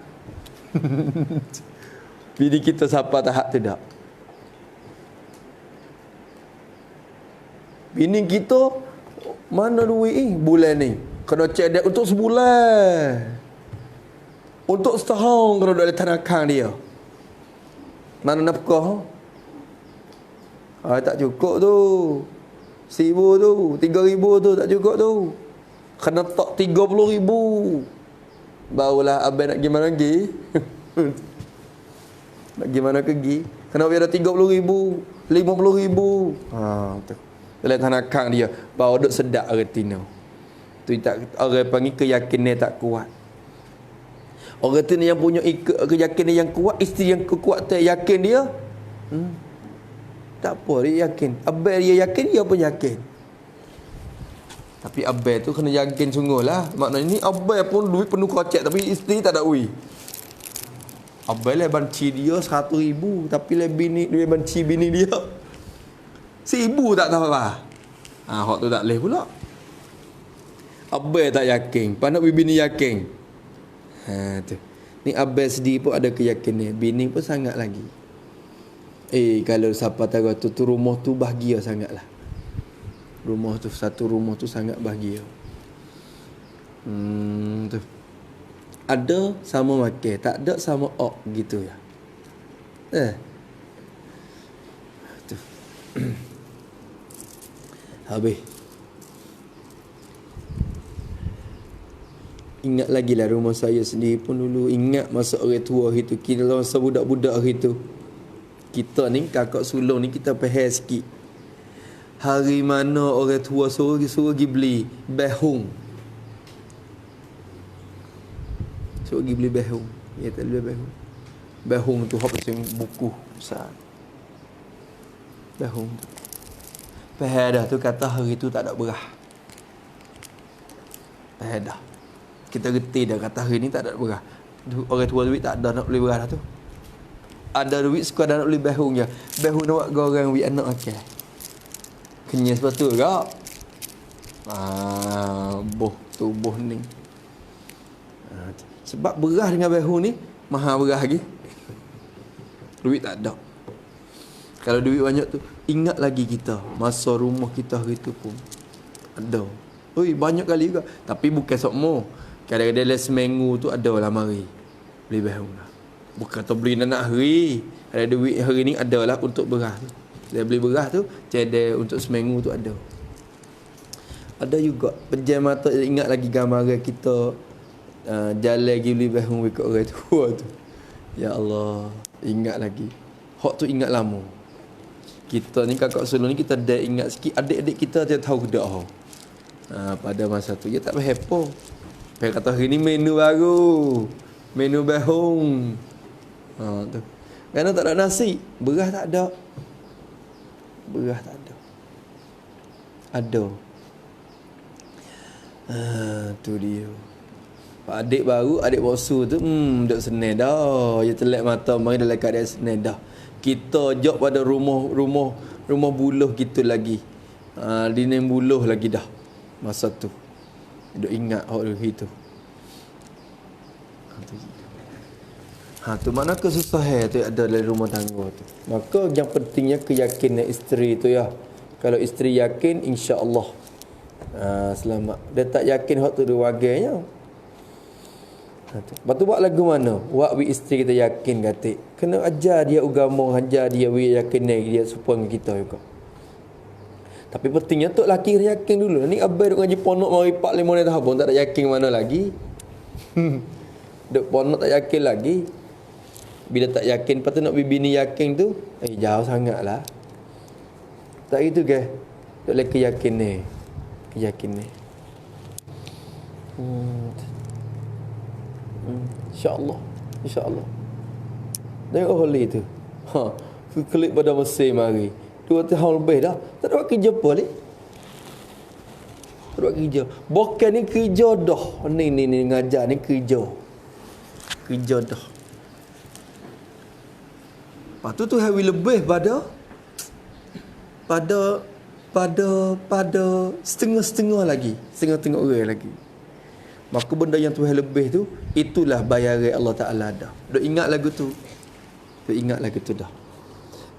Bini kita siapa tahap tu tak? Bini kita mana duit bulan ni? Kena cek dia untuk sebulan. Untuk setahun kalau ada tanakan dia. Mana nafkah? Tak cukup tu. 1,000 tu, 3,000 tu tak cukup tu. Kena tak 30,000. Barulah abang nak gimana lagi? Nak gimana pergi? Kena biar ada 30,000, 50,000. Tu. Dalam tanakan dia baru duk sedap retina. Tu tak, orang panggil keyakinan tak kuat. Orang tu yang punya keyakinan yang kuat, isteri yang kekuatan yakin dia, tak apa dia yakin. Abang dia yakin, dia pun yakin. Tapi abang tu kena yakin sungguh lah. Maknanya ni abang pun duit penuh kocek, tapi isteri tak ada ui. Abang lah banci dia 100,000, tapi lah bini dia banci bini dia 1,000 tak tahu apa. Hak tu tak boleh pula. Abang tak yakin, pandai bini yakin. Tu. Ni abang sendiri pun ada keyakinan. Bini pun sangat lagi. Kalau siapa tahu tu rumah tu bahagia sangatlah. Satu rumah tu sangat bahagia. Tu. Ada sama makan, tak ada sama gitu ya. Tu. Habis. Ingat lagi lah rumah saya sendiri pun dulu. Ingat masa orang tua hari tu. Kita masa budak-budak hari tu. Kita ni kakak sulung ni kita faham sikit. Hari mana orang tua suruh pergi beli behung. Suruh pergi beli behung. Ya tak beli behung. Behung tu hop macam buku besar. Behung tu. Faham dah tu kata hari tu tak ada berah. Faham dah. Kita reti dah kata hari ni tak ada berah. Orang tua duit tak ada nak beli berah dah tu. Ada duit sekadar nak beli behung je. Behung nak buat goreng duit anak makan. Kenyang sepatu kak. Tubuh ni. Sebab berah dengan behung ni mahal berah lagi. Duit tak ada. Kalau duit banyak tu, ingat lagi kita masa rumah kita hari tu pun ada. Banyak kali juga. Tapi bukan semua. Kadang-kadang dalam seminggu tu ada lah mari beli behung lah. Bukan tu beli nak hari. Ada duit hari ni ada lah untuk berah tu. Dia beli berah tu, jadi untuk seminggu tu ada. Ada juga pejam mata ingat lagi gambaran kita jalan lagi beli behung dekat orang tua tu. Ya Allah, ingat lagi. Hak tu ingat lama. Kita ni kakak sulung ni kita dah ingat sikit. Adik-adik kita dia tahu dak. Pada masa tu dia tak berhepo. Dia kata hari ni menu baru. Menu behung. Tu. Kerana tak ada nasi, berah tak ada. Berah tak ada. Ada. Tu dia. Pak adik baru, adik bosu tu duk senang dah. Dia telak mata mari dalam keadaan senang dah. Kita jok pada rumah buluh gitu lagi. Dinding buluh lagi dah. Masa tu. Duk ingat hari tu. Tu mana kesusahan tu ada dalam rumah tangga tu. Maka yang pentingnya keyakinan isteri tu ya. Kalau isteri yakin, insya-Allah selamat. Dia tak yakin hak tu dia wagainya. Lepas tu buat lagu mana? Buat wi isteri kita yakin kata. Kena ajar dia agama, ajar dia wi yakin dia supaya dengan kita juga. Tapi pentingnya tok laki yakin dulu. Ni abai duk ngaji ponok mari 4 5 tahun pun tak ada yakin mana lagi. Duk ponok tak yakin lagi. Bila tak yakin lepas tu nak bini yakin tu, jauh sangatlah. Tak gitu ke? Duk lagi yakin ni. Keyakin ni. InsyaAllah tengok Holly tu klik pada Mesir mari 2 tahun lebih dah tak ada buat kerja apa ni. Tak ada buat kerja. Bukan ni kerja dah. Ni ngajar ni kerja dah. Lepas tu hari lebih pada setengah-setengah lagi. Setengah-setengah orang lagi. Maka benda yang Tuhan lebih tu, itulah bayaran Allah Ta'ala dah. Duk ingat lagu tu. Dah.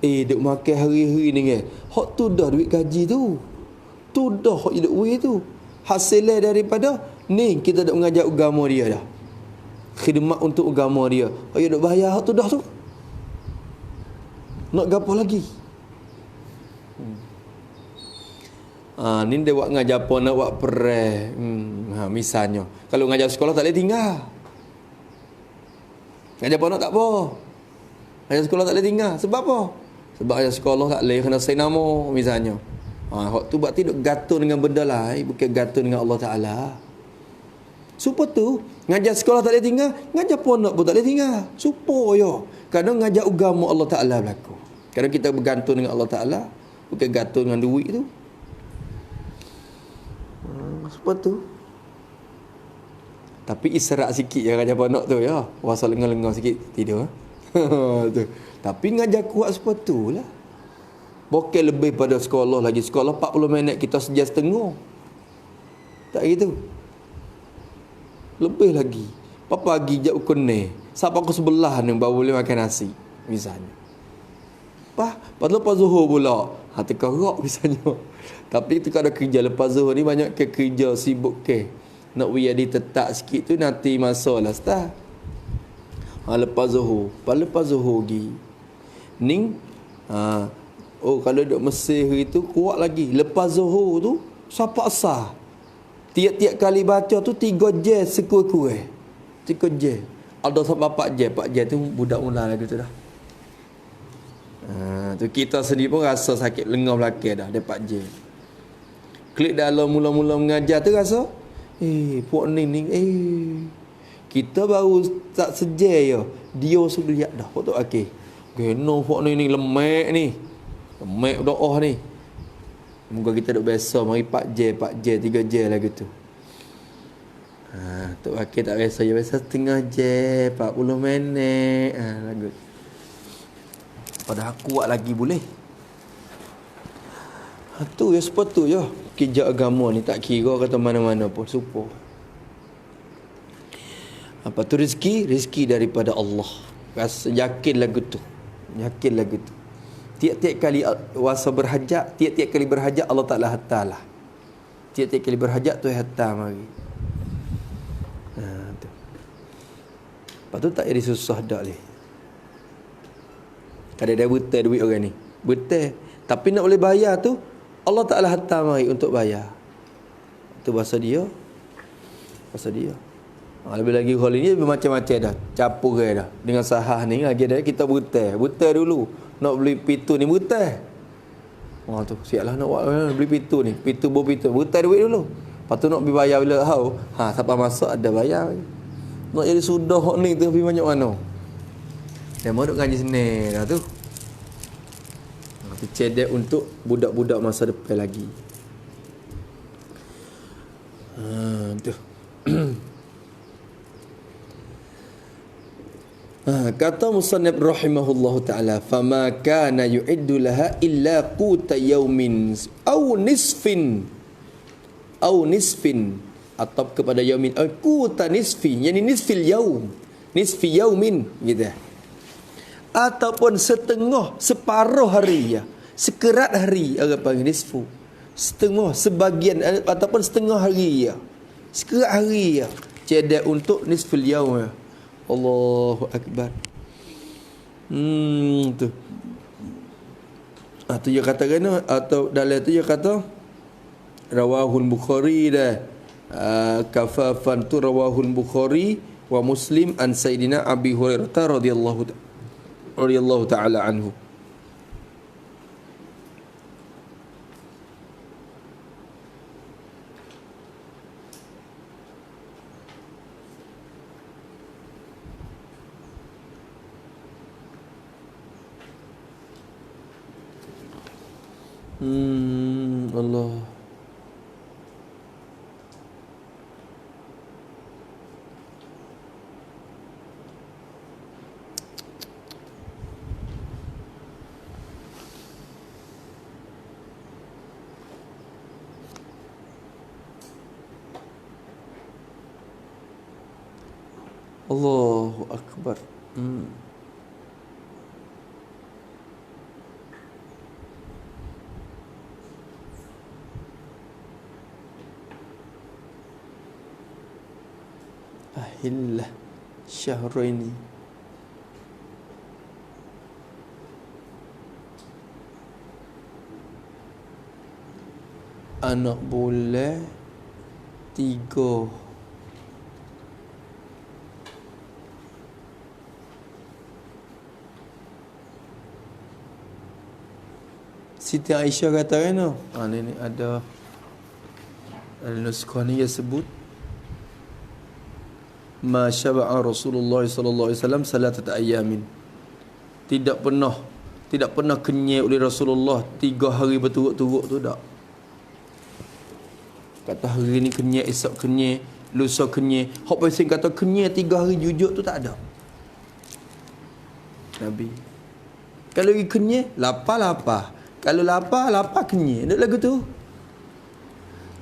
Duk makan hari-hari ni kan. Hak tu dah duit gaji tu. Tu dah hak hidup we tu. Hasilnya daripada ni kita duk mengajar agama dia dah. Khidmat untuk agama dia. Dia duk bayar hak tu dah tu. Nak gapo lagi? Ni dia buat ngajar apa nak buat perai. Misalnya kalau ngajar sekolah tak boleh tinggal. Ngajar apa nak tak apa. Ngajar sekolah tak boleh tinggal. Sebab apa? Sebab ngajar sekolah tak boleh kena say nama misalnya. Hak tu berarti duk gatul dengan benda lain, bukan gatul dengan Allah Ta'ala. Supaya tu ngajar sekolah tak boleh tinggal, ngajar pondok pun tak boleh tinggal. Supaya kadang ngajar agama Allah Ta'ala berlaku. Kadang kita bergantung dengan Allah Ta'ala, bukan gantung dengan duit tu. Sebab tu. Tapi isyarat sikit je ngajar pondok tu ya. Puasa lengah-lengah sikit tidur. Tu. Tapi ngajar kuat sebab tu lah. Bukan lebih pada sekolah lagi. Sekolah 40 minit kita sejam setengah. Tak gitu. Lebih lagi. Pagi jap kuning. Siapa aku sebelah ni baru boleh makan nasi misalnya. Lepas zuhur pula. Terkerak misalnya. Tapi tu kalau kerja lepas zuhur ni banyak ke kerja sibuk ke. Nak biar dia tetap sikit tu nanti masa lah start. Lepas zuhur. Lepas zuhur pergi. Ning. Kalau duduk Mesir itu kuat lagi. Lepas zuhur tu siapa asal. Tiap-tiap kali baca tu 3 jam sekurang-kurang. 3 jam. Ada sampai 4 jam. 4 jam tu budak mula lagi tu dah. Tu kita sendiri pun rasa sakit lengan belakang dah. Dia 4 jam. Klik dalam mula-mula mengajar tu rasa. Puak ni. Kita baru tak sejam je. Dia sudah lihat dah. Puak tu akhir. Kena puak ni lemak ni. Lemak doa ni. Moga kita duk biasa. Mari 4 jam, 3 jam lagi tu. Tok akhir tak biasa. Dia biasa setengah jam, 40 minit. Lagu. Padahal kuat lagi boleh. Tu ya sepatu je. Kerja agama ni tak kira kata mana-mana pun. Super. Apa tu rezeki daripada Allah. Rasa yakin lagu tu. Tiap-tiap kali wasa berhajat, tiap-tiap kali berhajat Allah Ta'ala hantarlah. Tiap-tiap kali berhajat tu hantar mari. Tu. Lepas tu tak jadi susah dak leh. Kadang-kadang betul duit orang ni. Betul. Tapi nak boleh bayar tu Allah Ta'ala hantar mari untuk bayar. Itu bahasa dia. Lebih lagi hal ini macam-macam dah. Campur dah. Dengan sahah ni lagi dah kita betul dulu. Nak beli pintu ni betul. Tu siaplah nak buat beli pintu ni. Pintu betul duit dulu. Lepas tu nak bayar bila siapa masuk ada bayar. Nak jadi sudah hak ni tu lebih banyak mana. Dia mau duk ngaji sini dah tu. Tapi cedek untuk budak-budak masa depan lagi. Tu. Kata musannif rahimahullahu ta'ala, fama kana yu'iddu laha illa quta yaumin aw nisfin atau kepada yaumin quta nisfi, yani nisfil yaum, nisfi yaumin gitu. Ataupun separuh hari ya, sekerat hari orang panggil nisfu, setengah, sebagian ataupun setengah hari ya, sekerat hari ya, cedak untuk nisfil yaum ya. Allahu Akbar. Tu. Tu dia kata kena atau dalam tu dia kata rawahul Bukhari dah. Kafafan tu rawahul Bukhari wa Muslim an Sayyidina Abi Hurairah radhiyallahu ta'ala anhu. Allah. Allahu Akbar. Ahillah syahraini. Anak bulan 3. Siti Aisyah kata kan, ni ada nuskah ni dia sebut ma syaba'a Rasulullah sallallahu alaihi wasallam salatat ayamin. Tidak pernah kenyang oleh Rasulullah 3 hari berturut-turut tu tak. Kata hari ni kenyang, esok kenyang, lusa kenyang. Hak pasal kata kenyang 3 hari jujur tu tak ada. Nabi. Kalau lagi kenyang, lapar. Kalau lapar kenyang. Duk lagu tu.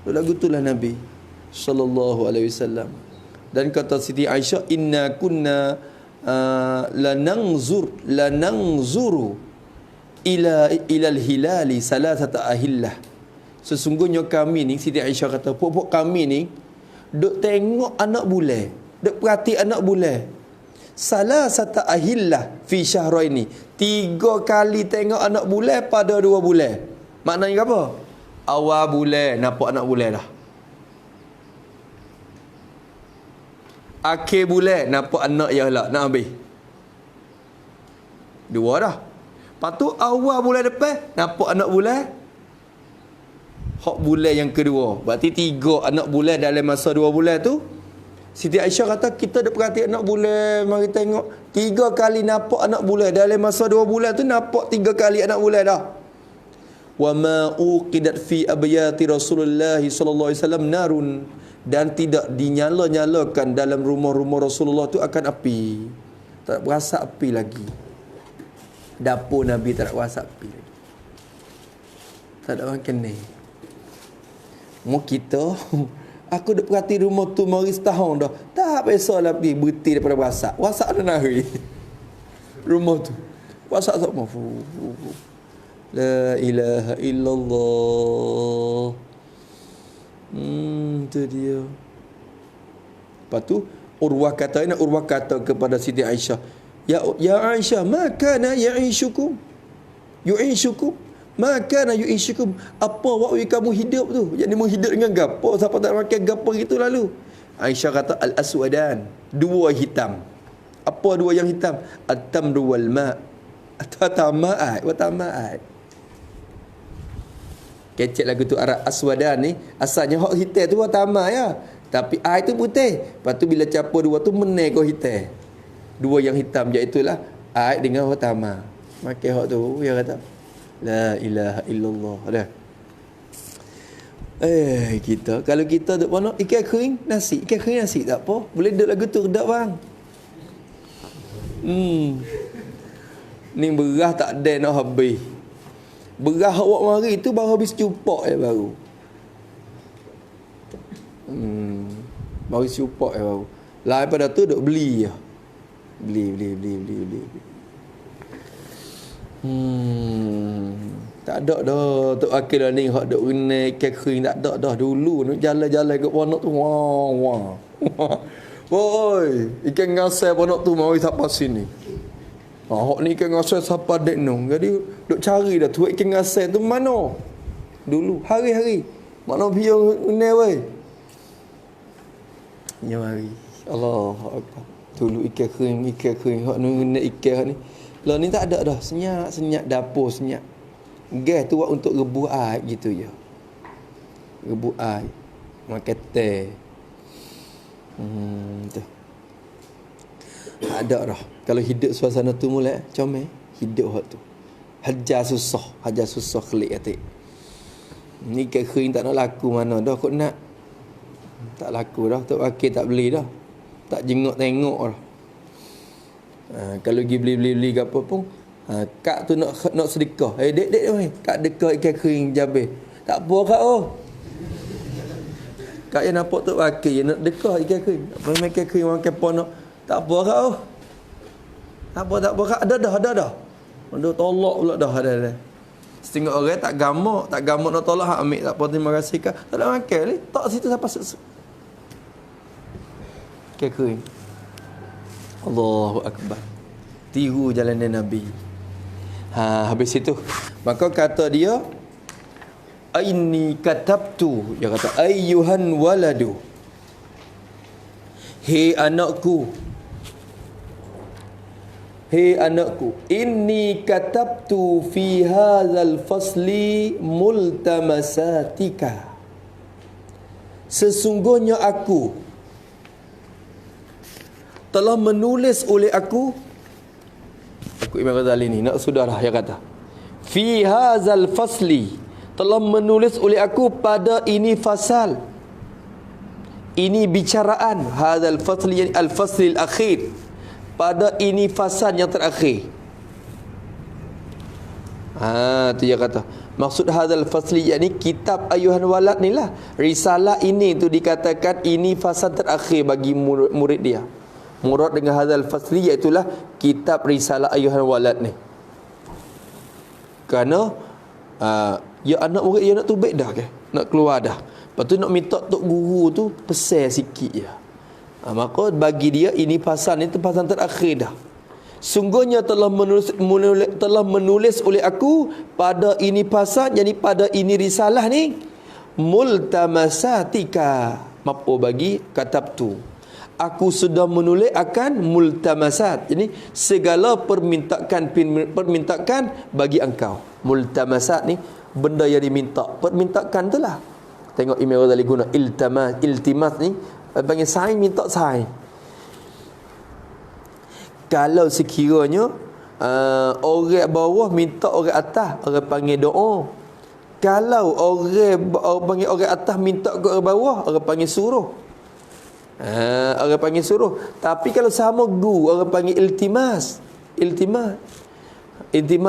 Duk lagu tu lah Nabi sallallahu alaihi wasallam. Dan kata Siti Aisyah, inna kunna lananzuru ilal hilali salasata ahillah. Sesungguhnya kami ni, Siti Aisyah kata, pokok kami ni duk tengok anak bulan, duk perhati anak bulan salasata ahillah fi syahraini, 3 kali tengok anak bulan pada 2 bulan. Maknanya apa? Awal bulan nampak anak bulan dah, akhir bulan nampak anak ya lah nak habis 2 dah. Lepas tu awal bulan depan nampak anak bulan, hak bulan yang kedua. Berarti 3 anak bulan dalam masa 2 bulan tu. Siti Aisyah kata kita dah perhati anak bulan, mari tengok 3 kali nampak anak bulan dalam masa 2 bulan tu, nampak 3 kali anak bulan dah. Wa ma uqidat fi abyati Rasulullah sallallahu alaihi wasallam narun, dan tidak dinyala-nyalakan dalam rumah-rumah Rasulullah tu akan api. Tak berasa api lagi. Dapur Nabi tak berasa api lagi. Tak ada orang kena. Mu kita aku dah perhati rumah tu mari setahun dah. Tak biasalah pergi berhenti daripada wasak. Wasak dah nari. Rumah tu. Wasak tak mafu. La ilaha illallah. Tu dia. Lepas tu Urwah kata kepada Siti Aisyah, Ya Aisyah, ma kana yu'ishukum ma kana yu'ishukum, apa waktu kamu hidup tu? Jadi mu hidup dengan gapo? Siapa tak makan gapo gitu lalu? Aisyah kata al-aswadan, 2 hitam. Apa 2 yang hitam? At-tamru wal ma'. At-tama'at wa tama'at. Kecek lagu tu Arab. Aswadan ni asalnya hak hitam tu watama ya, tapi air tu putih. Lepas tu bila campur 2 tu menai kau hitam. 2 yang hitam je itulah air dengan watama. Makan hak tu dia kata la ilaha illallah dah. Kita kalau kita duk mana ikan kering nasi tak apa, boleh duk lagu tu redak bang. Ni beras tak ada nak habis. Beras awak mari tu baru habis cupak baru. Baru cupak baru. Lah pada tu duk beli je. Beli. Tak ada dah tok akil dah ni hak duk renai ikan kering, tak ada dah. Dulu nak jalan-jalan kat ponok tu wah. Oi, ikan ngasai ponok tu mari sampai sini. Hak ni ikan ngasai siapa dek nong. Jadi duk cari dah tu ikan ngasai tu mana. Dulu hari-hari mana biar renai wei. Ya mari. Allah Akbar. Dulu ikan kering hak ni renai ikan hak ni. Lah ni tak ada dah, senyap dapur senyap. Gas tu buat untuk rebus air gitu je. Rebus air. Makan teh. Tu. Ada dah. Kalau hidup suasana tu mulai comel, hidup hak tu. Hajar susah kelik atik. Ni ikan kering tak nak laku mana dah kau nak. Tak laku dah, tok wakil tak beli dah. Tak jenguk tengok dah. Kalau pergi beli ke apa pun, kak tu nak sedekah. Dek oi, kak dekah ikan kering jabir. Tak apa kak Kak yang nampak tu wakil je nak dekah ikan kering. Apa ikan kering makan ponok. Tak apa kak Tak apa kak. Ada dah. Ada tolak pula dah ada. Setengah orang tak gamak nak tolak hak ambil. Tak apa terima kasih kak. Tak ada makan ni. Tak situ siapa sesuk. Ikan kering. Allahu Akbar. Tiru jalan Nabi. Habis itu maka kata dia, Aini katabtu, dia kata ayyuhan waladu, hei anakku, inni katabtu fi hadzal fasli multamasatika, sesungguhnya aku telah menulis oleh aku Imam Ghazali ni nak sudah dah, dia kata fi hadzal fasli, telah menulis oleh aku pada ini fasal, ini bicaraan, hadzal fasli yani al faslil akhir, pada ini fasal yang terakhir. Tu dia kata. Maksud hadzal fasli, yakni kitab ayuhan walad ni lah. Risalah ini tu dikatakan ini fasa terakhir bagi murid dia. Murad dengan hadzal fasli iaitulah kitab risalah ayuhan walad ni. Kerana ya anak murid dia nak tubik dah ke? Nak keluar dah. Lepas tu nak minta tok guru tu pesan sikit je. Maka bagi dia ini pasal ni pasal terakhir dah. Sungguhnya telah menulis oleh aku pada ini pasal, jadi pada ini risalah ni multamasatika. Mapo bagi katab tu. Aku sudah menulis akan multamasat. Jadi segala permintaan bagi engkau. Multamasat ni benda yang diminta. Permintaan tu lah. Tengok Imam Ghazali guna iltimas ni panggil sign, minta sign. Kalau sekiranya orang bawah minta orang atas, orang panggil doa. Kalau orang panggil orang atas minta ke orang bawah, orang panggil suruh. Orang panggil suruh. Tapi kalau sama guru, orang panggil iltimas. Iltimas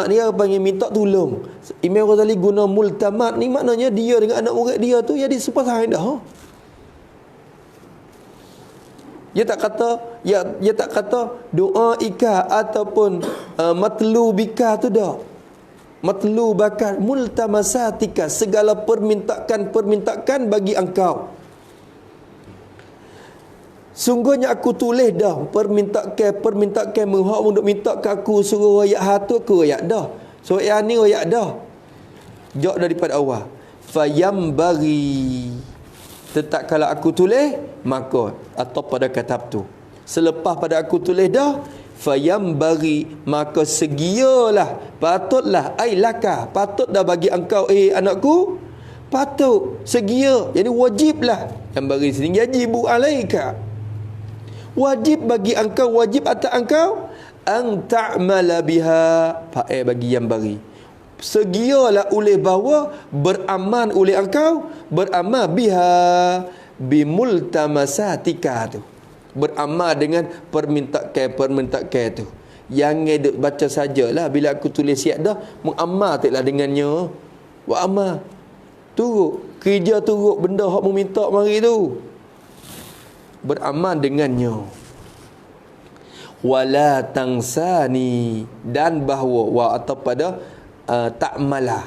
ni orang panggil minta tolong. Imam Ghazali guna multamat ni, maknanya dia dengan anak murid dia tu jadi sepasang dah. Dia tak kata doa ika ataupun matlu bika tu dah. Matlu bakar multamasatika, segala permintaan bagi engkau. Sungguhnya aku tulis dah permintaan menghak untuk minta ke aku, suruh ayat hatu aku ayat dah. So ayat ni ayat dah. Jawab daripada awal. Fayam bagi, tetap kalau aku tulis maka atau pada kitab tu. Selepas pada aku tulis dah, fayam bagi, maka segialah, patutlah, laka, patut dah bagi engkau anakku, patut segia, jadi wajiblah. Yang bagi sini yajibu alaika, wajib bagi engkau, wajib atas engkau ang ta'mala biha, bagi yang bagi segialah oleh bahawa beramal oleh engkau, beramal biha bimultamasatika tu, beramal dengan permintaan tu. Jangan duk baca sajalah, bila aku tulis siap dah mengamal taklah dengannya. Buat amal turut, kerja turut benda hak meminta mari tu, beramal dengannya. Wala tangsani, dan bahawa atau pada ta'mala,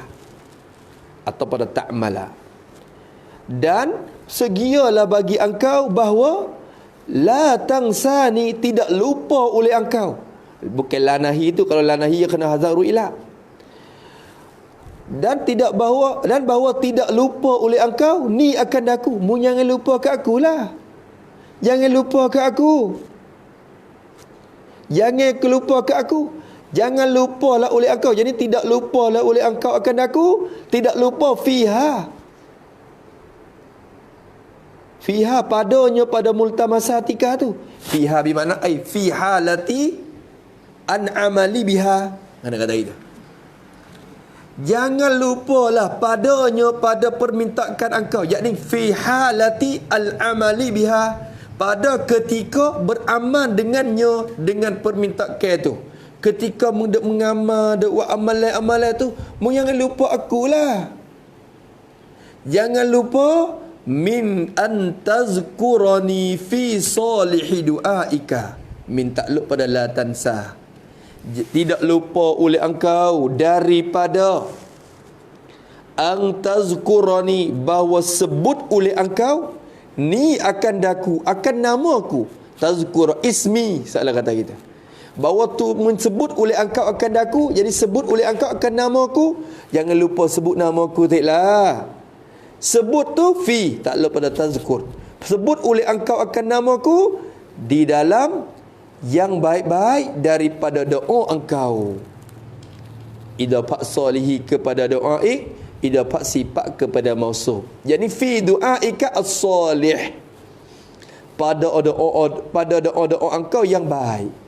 atau pada ta'mala, dan segialah bagi engkau bahawa la tangsani, tidak lupa oleh engkau. Bukan lanahi itu, kalau lanahi kena hazaru ilah. Dan bahawa tidak lupa oleh engkau ni akan aku. Mu jangan lupa ke aku lah. Jangan lupa ke aku. Jangan lupa ke aku. Jangan lupalah oleh engkau. Jadi tidak lupalah oleh engkau akan aku. Tidak lupa fiha. Fiha padanya, pada multamasatika tu. Fiha bermakna fiha lati an amali biha. Mana kata itu? Jangan lupalah padanya, pada permintaan engkau, yakni fiha lati al amali biha, pada ketika beramal dengannya, dengan permintaan tu. Ketika muduk mengamal, duk buat amalan-amalan tu, mu jangan lupa akulah. Jangan lupa min antazkurani fi salihi du'aika. Min takluk pada la tansa. Tidak lupa oleh engkau daripada antazkurani, bahawa sebut oleh engkau ni akan daku, akan namaku. Tazkur ismi, salah kata kita. Bahawa tu menyebut oleh engkau akan daku, jadi sebut oleh engkau akan namaku. Jangan lupa sebut namaku taklah. Sebut tu fi, tak lupa pada tazkur. Sebut oleh engkau akan namaku di dalam yang baik-baik daripada doa engkau. Idafat salihi kepada doa idafat sifat kepada mausuf. Jadi fi du'aika as-salih, pada doa engkau yang baik.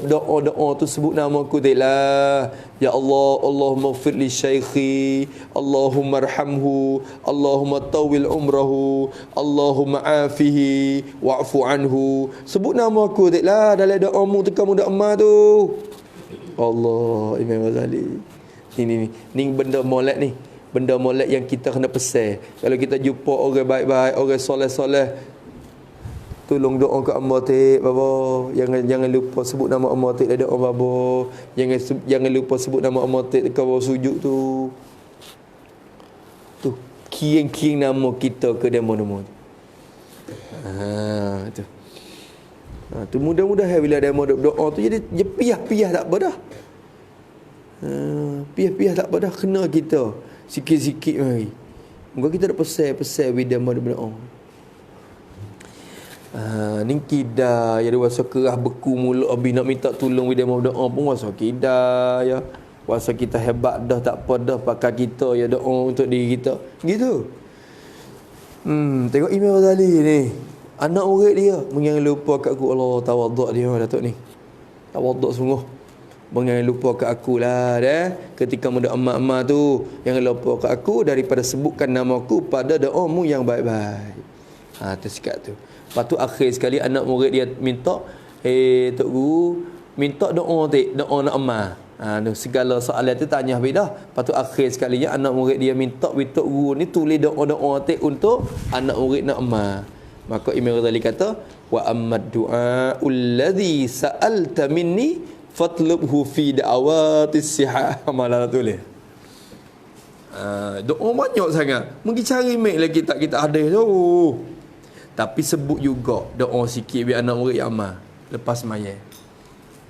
Doa tu sebut nama aku taklah. Ya Allah, Allahumma ighfir li syaikhi, Allahumma arhamhu, Allahumma tawil umrahu, Allahumma afihi wa'fu anhu. Sebut nama aku taklah dalam doamu tu, kamu doa emak tu. Allah, Imam Ghazali. Ni benda molek ni. Benda molek yang kita kena pesan. Kalau kita jumpa orang baik-baik, orang soleh-soleh, tolong doa ke Allah tik baba. Jangan lupa sebut nama Allah tik dalam doa baba. Jangan lupa sebut nama Allah tik dekat bawah sujud tu. Tu kieng-kieng nama kita ke demo-demo. Tu. Tu mudah-mudahan bila demo doa tu jadi piah-piah tak apa dah. Piah-piah tak apa dah kena kita sikit-sikit mari. Moga kita dak pesan bila demo doa. Ni kida ya wasa kerah beku mulut abi nak minta tolong dia mau doa pun wasa kida ya. Wasa kita hebat dah tak apa dah pakai kita ya doa untuk diri kita. Gitu. Tengok Imam Ghazali ni. Anak murid dia jangan lupa kat aku Allah tawaduk dia Datuk ni. Tawaduk sungguh. Jangan lupa kat aku lah dah. Ketika muda emak-emak tu jangan lupa kat aku daripada sebutkan namaku pada doamu yang baik-baik. Tersikat tu. Lepas tu akhir sekali anak murid dia minta, Tok Guru, minta doa nak emak. Segala soalan tu tanya habis dah. Lepas tu akhir sekali anak murid dia minta Tok Guru ni tulis doa-doa untuk anak murid nak emak. Maka Imam Ghazali kata, wa ammad du'a alladhi sa'alta minni fatlubhu fi da'awatis sihah. Malah tulis. Doa banyak sangat. Mungkin cari mic lagi tak kita ada tu. Tapi sebut juga doa sikit biar anak murid amal lepas sembahyang.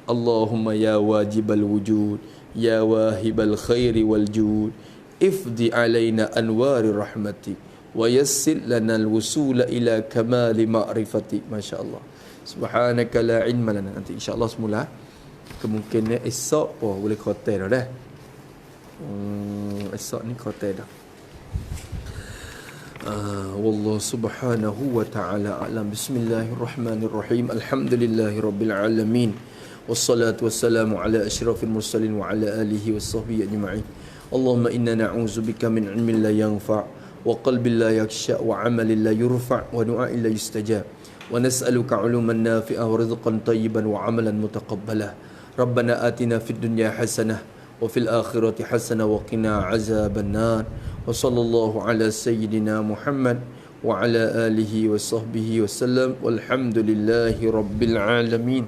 Allahumma ya wajibal wujud, ya wahibal khairi wal jud, ifdi alaina anwari rahmatik wa yassir lana al-wusula ila kamali ma'rifati. Masya-Allah. Subhanaka la ilma lana. Nanti insya-Allah semula kemungkinan esok pun boleh khotel dah. Esok ni khotel dah. Wallahu subhanahu wa ta'ala a'lam. Bismillahirrahmanirrahim. Alhamdulillahirabbil alamin. Wassalatu wassalamu ala asyrafil mursalin wa ala alihi washabbihi ajma'in. Allahumma inna na'udzubika min ilmin la yanfa' wa qalbin la yakhsha' wa 'amalin la yurfa' wa du'a'in la yustajab. Wa nas'aluka 'uluman nafi'ah wa rizqan tayyiban wa 'amalan mutaqabbalah. Rabbana atina fid dunya hasanah wa fil akhirati hasanah wa qina 'adzaban nar. Wa sallallahu ala sayyidina Muhammad wa ala alihi wa sahbihi wa sallam. Walhamdulillahi rabbil alamin.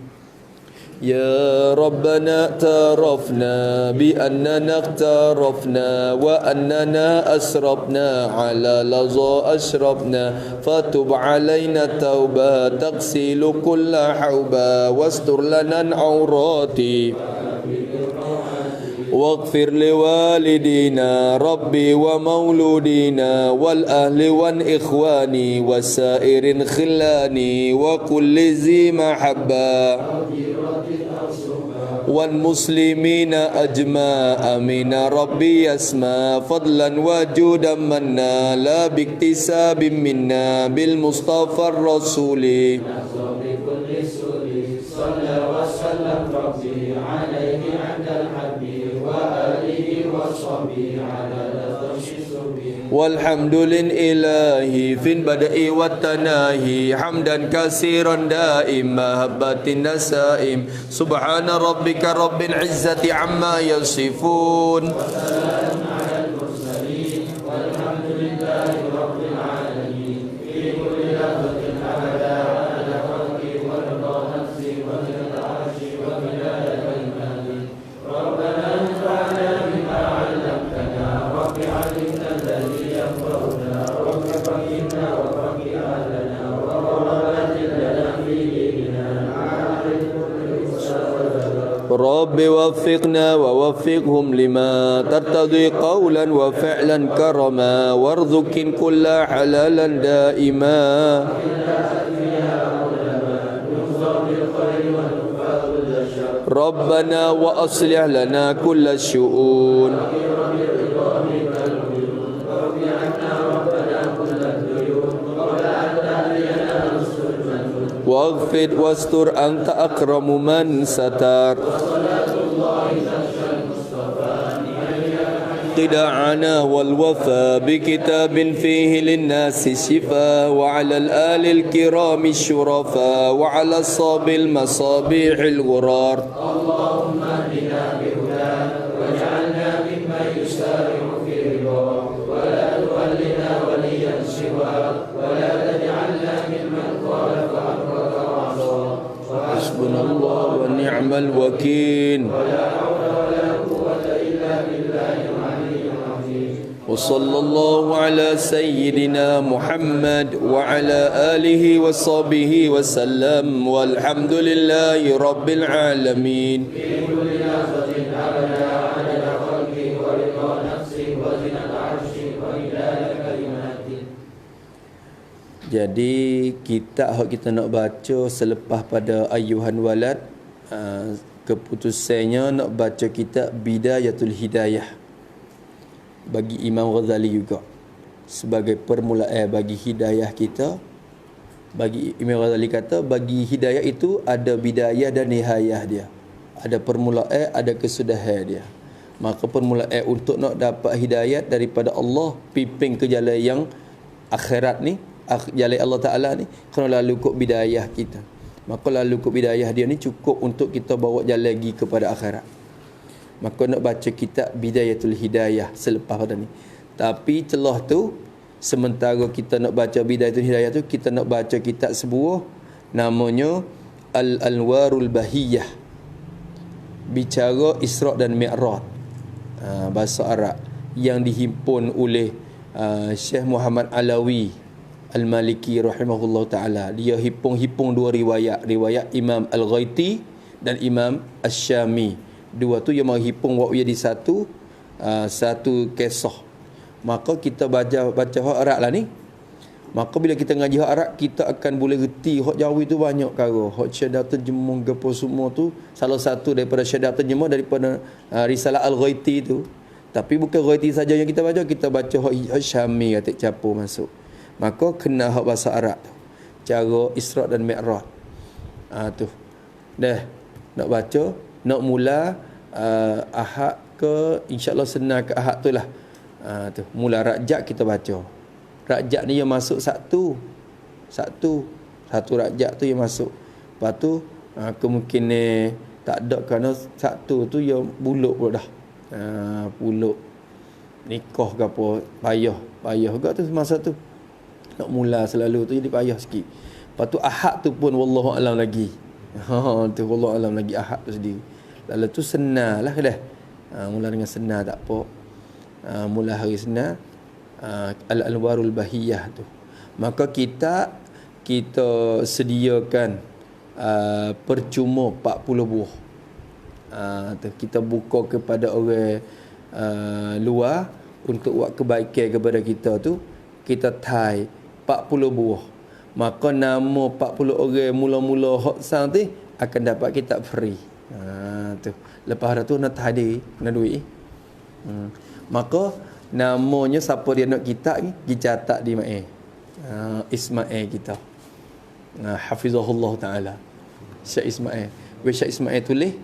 Ya Rabbana tarafna bi annana iqtarafna wa annana asrafna ala laza ashrafna fatub alaina tauba taqsilu kulla hauba wastur lana aurati واغفر لوالدينا ربي ومولودينا والأهل والإخواني وسائر خلاني وكل ذي محبة والمسلمين أجمع أمين ربي يسمى فضلا وجودا منا لا باكتساب منا بالمصطفى الرسول صلى وسلم ربي عليه عند الحبيب وآله وصحبه على والحمد لله في البدء والتناهي حمدا كثيرا دائما هبات النسائم سبحان ربك رب العزة عما يصفون وسلام على المرسلين والحمد لله رب العالمين في كل لحظة أبدا على خلقه ورضا نفسه ومن العرش ومن المهدي ربنا انفعنا بما علمتنا رب علمنا الذي ينفعنا رب فقهنا وفقه أهلنا وربنا لنا في ديننا رب وفقنا ووفقهم لما ترتضي قولا وفعلا كرما وارزق كل حلالا دائما ربنا وأصلح لنا كل الشؤون واغفر واستر أنت أكرم من ستر قدعنا والوفاء بكتاب فيه للناس شفاء وعلى الآل الكرام الشرفاء وعلى الصاب المصابيح الغرار اللهم اهدنا بهداك واجعلنا ممن يسارع في رضاك ولا تولنا وليا سواك ولا تجعلنا ممن خالف أمرك وعصاك وحسبنا الله ونعم الوكيل ولا حول ولا قوة إلا بالله العلي العظيم وصلى الله على سيدنا محمد وعلى آله وصحبه وسلم والحمد لله رب العالمين. Jadi kitab yang kita nak baca selepas pada Ayyuhan Walad, keputusannya nak baca kitab Bidayatul Hidayah bagi Imam Ghazali juga sebagai permulaan bagi hidayah kita. Bagi Imam Ghazali kata bagi hidayah itu ada bidayah dan nihayah dia, ada permulaan, ada kesudahan dia. Maka permulaan untuk nak dapat hidayat daripada Allah, piping ke jalan yang akhirat ni, jalan Allah Ta'ala ni, kena lalu kok bidayah kita. Maka lalu kok bidayah dia ni cukup untuk kita bawa jalan lagi kepada akhirat. Maka nak baca kitab Bidayatul Hidayah selepas pada ni. Tapi celah tu, sementara kita nak baca Bidayatul Hidayah tu, kita nak baca kitab sebuah namanya Al-Anwarul Bahiyah, bicara Isra' dan Mi'raj, bahasa Arab, yang dihimpun oleh Syekh Muhammad Alawi Al-Maliki rahimahullah ta'ala. Dia hipung dua riwayat Imam Al-Ghaiti dan Imam Asy-Syami. Dua tu yang menghipung waktu di satu kisah. Maka kita baca hak Arab lah ni. Maka bila kita ngaji hak Arab, kita akan boleh reti hak Jawi tu banyak kara. Hak syadah terjemah gapo semua tu salah satu daripada syadah terjemah daripada Risalah Al-Ghaiti tu. Tapi bukan Ghaiti saja yang kita baca hak Syami kata capur masuk. Maka kena hak bahasa Arab tu, cara Isra' dan Mi'raj. Tu dah nak baca, nak mula Ahad ke, insya-Allah senang ke Ahad tu lah. Tu mula Rajab kita baca. Rajab ni yang masuk satu Rajab tu yang masuk. Lepas tu kemungkinan tak ada, kerana satu tu yang buluk pula dah. Buluk nikah ke apa, payah juga tu masa tu. Nak mula selalu tu jadi payah sikit. Lepas tu Ahad tu pun wallahu alam lagi. Tu wallahu alam lagi Ahad tu sendiri. Lalu tu senang lah dah. Mula dengan senang tak apa. Mula hari senang Al-Anwarul Bahiyah tu. Maka kita sediakan percuma 40 buah. Tu kita buka kepada orang luar untuk buat kebaikan kepada kita tu. Kita tai 40 buah. Maka nama 40 orang mula-mula hot sang tu akan dapat kitab free. Tu. Lepas tu nak hadir, kena duit. Maka namanya siapa dia nak kitab ni, dicatat di mai. Ismail kita. Hafizahullah taala. Syekh Ismail. Syekh Ismail tulis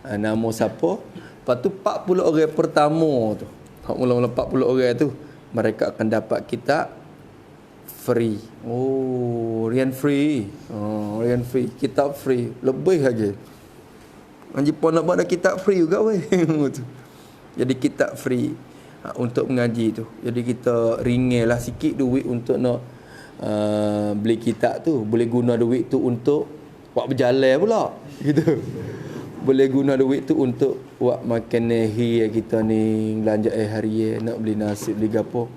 nama siapa? Lepas tu 40 orang pertama tu. Hak mula-mula 40 orang tu, mereka akan dapat kitab free. Rian free. Rian free, kitab free. Lebih lagi. Ngaji pun nak buat kitab free juga weh. Jadi kitab free untuk mengaji tu. Jadi kita ringanlah sikit duit untuk nak beli kitab tu. Boleh guna duit tu untuk buat berjalan pula. Gitu. Boleh guna duit tu untuk buat makan hari kita ni, belanja harian, nak beli nasi, beli gapo.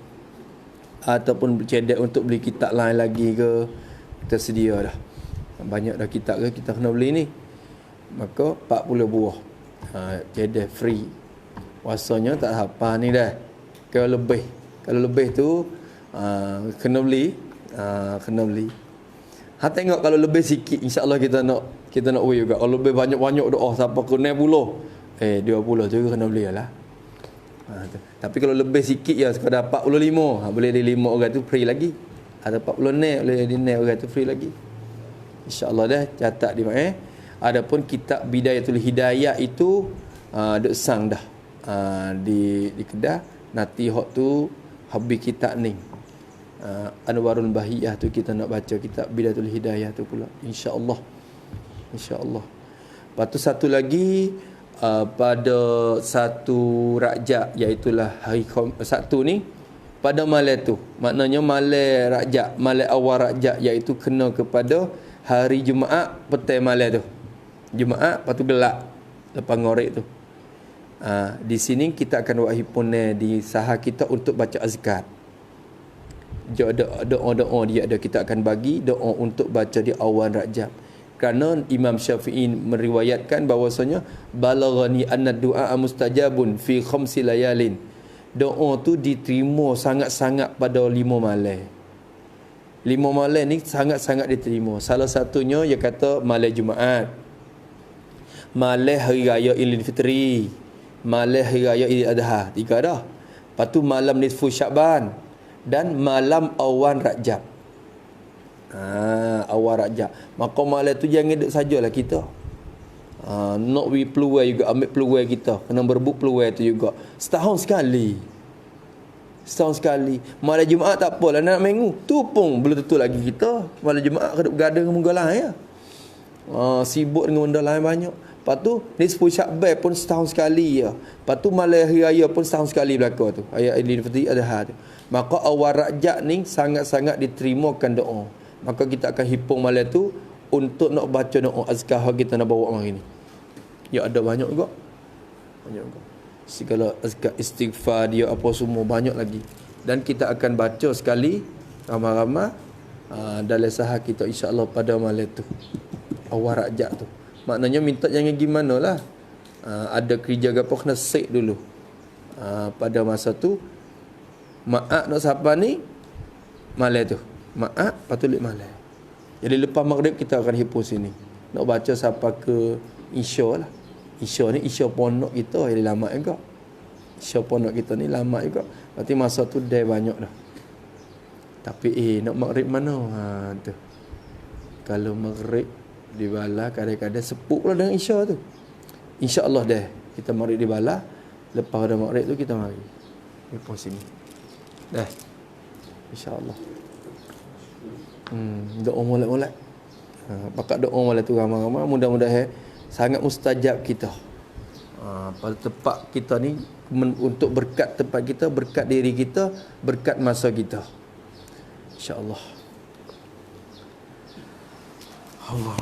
Ataupun cedek untuk beli kitab lain lagi ke, kita sedia dah. Banyak dah kitab ke kita kena beli ni. Maka 40 buah. Cedek free. Puasanya tak apa ni dah. Kalau lebih tu kena beli. Kena beli. Tengok kalau lebih sikit, insya-Allah kita nak wei juga. Kalau lebih banyak-banyak doa sampai ke 90. 20 juga kena beli lah. Tapi kalau lebih sikit ya sekadar 45, boleh di 5 orang tu free lagi. Ada 40 boleh di 6 orang tu free lagi. Insya-Allah dah catat di mana. Adapun kitab Bidayatul Hidayah itu duk sang dah. Di Kedah nanti hok tu habis kitab ni. Anwarul Bahiyah tu kita nak baca kitab Bidayatul Hidayah tu pula, insya-Allah. Insya-Allah. Lepas tu satu lagi pada satu Rajab, iaitulah hari Sabtu ni, pada malam tu, maknanya malam Rajab, malam awal Rajab, iaitu kena kepada hari Jumaat petang malam tu. Jumaat lepas tu gelap lepas ngorek tu. Di sini kita akan buat himpunan di saha kita untuk baca azkar. Doa-doa dia ada, kita akan bagi doa untuk baca di awal Rajab. Kerana Imam Syafi'i meriwayatkan bahawasanya balaghani anna du'a mustajabun fi khamsi layalin. Doa tu diterima sangat-sangat pada 5 malam. 5 malam ni sangat-sangat diterima. Salah satunya dia kata malam Jumaat, malam hari raya Idul Fitri, malam hari raya Idul Adha, 3 dah. Lepas tu malam nisfu Syaban dan malam awal Rajab. Awal Rajab. Maka malam tu jangan duduk sajalah kita. Nak we peluang juga, ambil peluang kita. Kena berebut peluang tu juga. Setahun sekali. Malam Jumaat tak apalah, nak minggu tu pun belum tentu lagi kita. Malam Jumaat kena bergaduh dengan benda lain ya. Sibuk dengan benda lain banyak. Lepas tu nisfu Syakban pun setahun sekali ya. Lepas tu malam hari raya pun setahun sekali belaka tu. Ayat Idul Fitri Adha tu. Maka awal Rajab ni sangat-sangat diterimakan doa. Maka kita akan hipung malam tu untuk nak baca doa azkar kita nak bawa hari ni. Ya ada banyak juga. Segala azkar istighfar dia apa semua banyak lagi. Dan kita akan baca sekali ramai-ramai dalam saha kita insya-Allah pada malam tu. Awal Rajab tu. Maknanya minta jangan gimana lah. Ada kerja apa kena set dulu. Pada masa tu maaf nak siapa ni malam tu. Maaf patut malam. Jadi lepas maghrib kita akan hipus sini. Nak baca siapa ke Isya lah. Isya ni Isya pondok kita yang lama juga. Isya pondok kita ni lama juga. Berarti masa tu dah banyak dah. Tapi nak maghrib mana? Tu. Kalau maghrib di bala kadang-kadang sepuk pula dengan Isya tu. InsyaAllah dah kita maghrib di bala. Lepas pada maghrib tu kita mari. Hipus sini. Dah. InsyaAllah. Doa molek-molek. Pakat doa molek tu ramai-ramai. Mudah-mudahan sangat mustajab kita. Pada tempat kita ni untuk berkat tempat kita, berkat diri kita, berkat masa kita. InsyaAllah. Allah.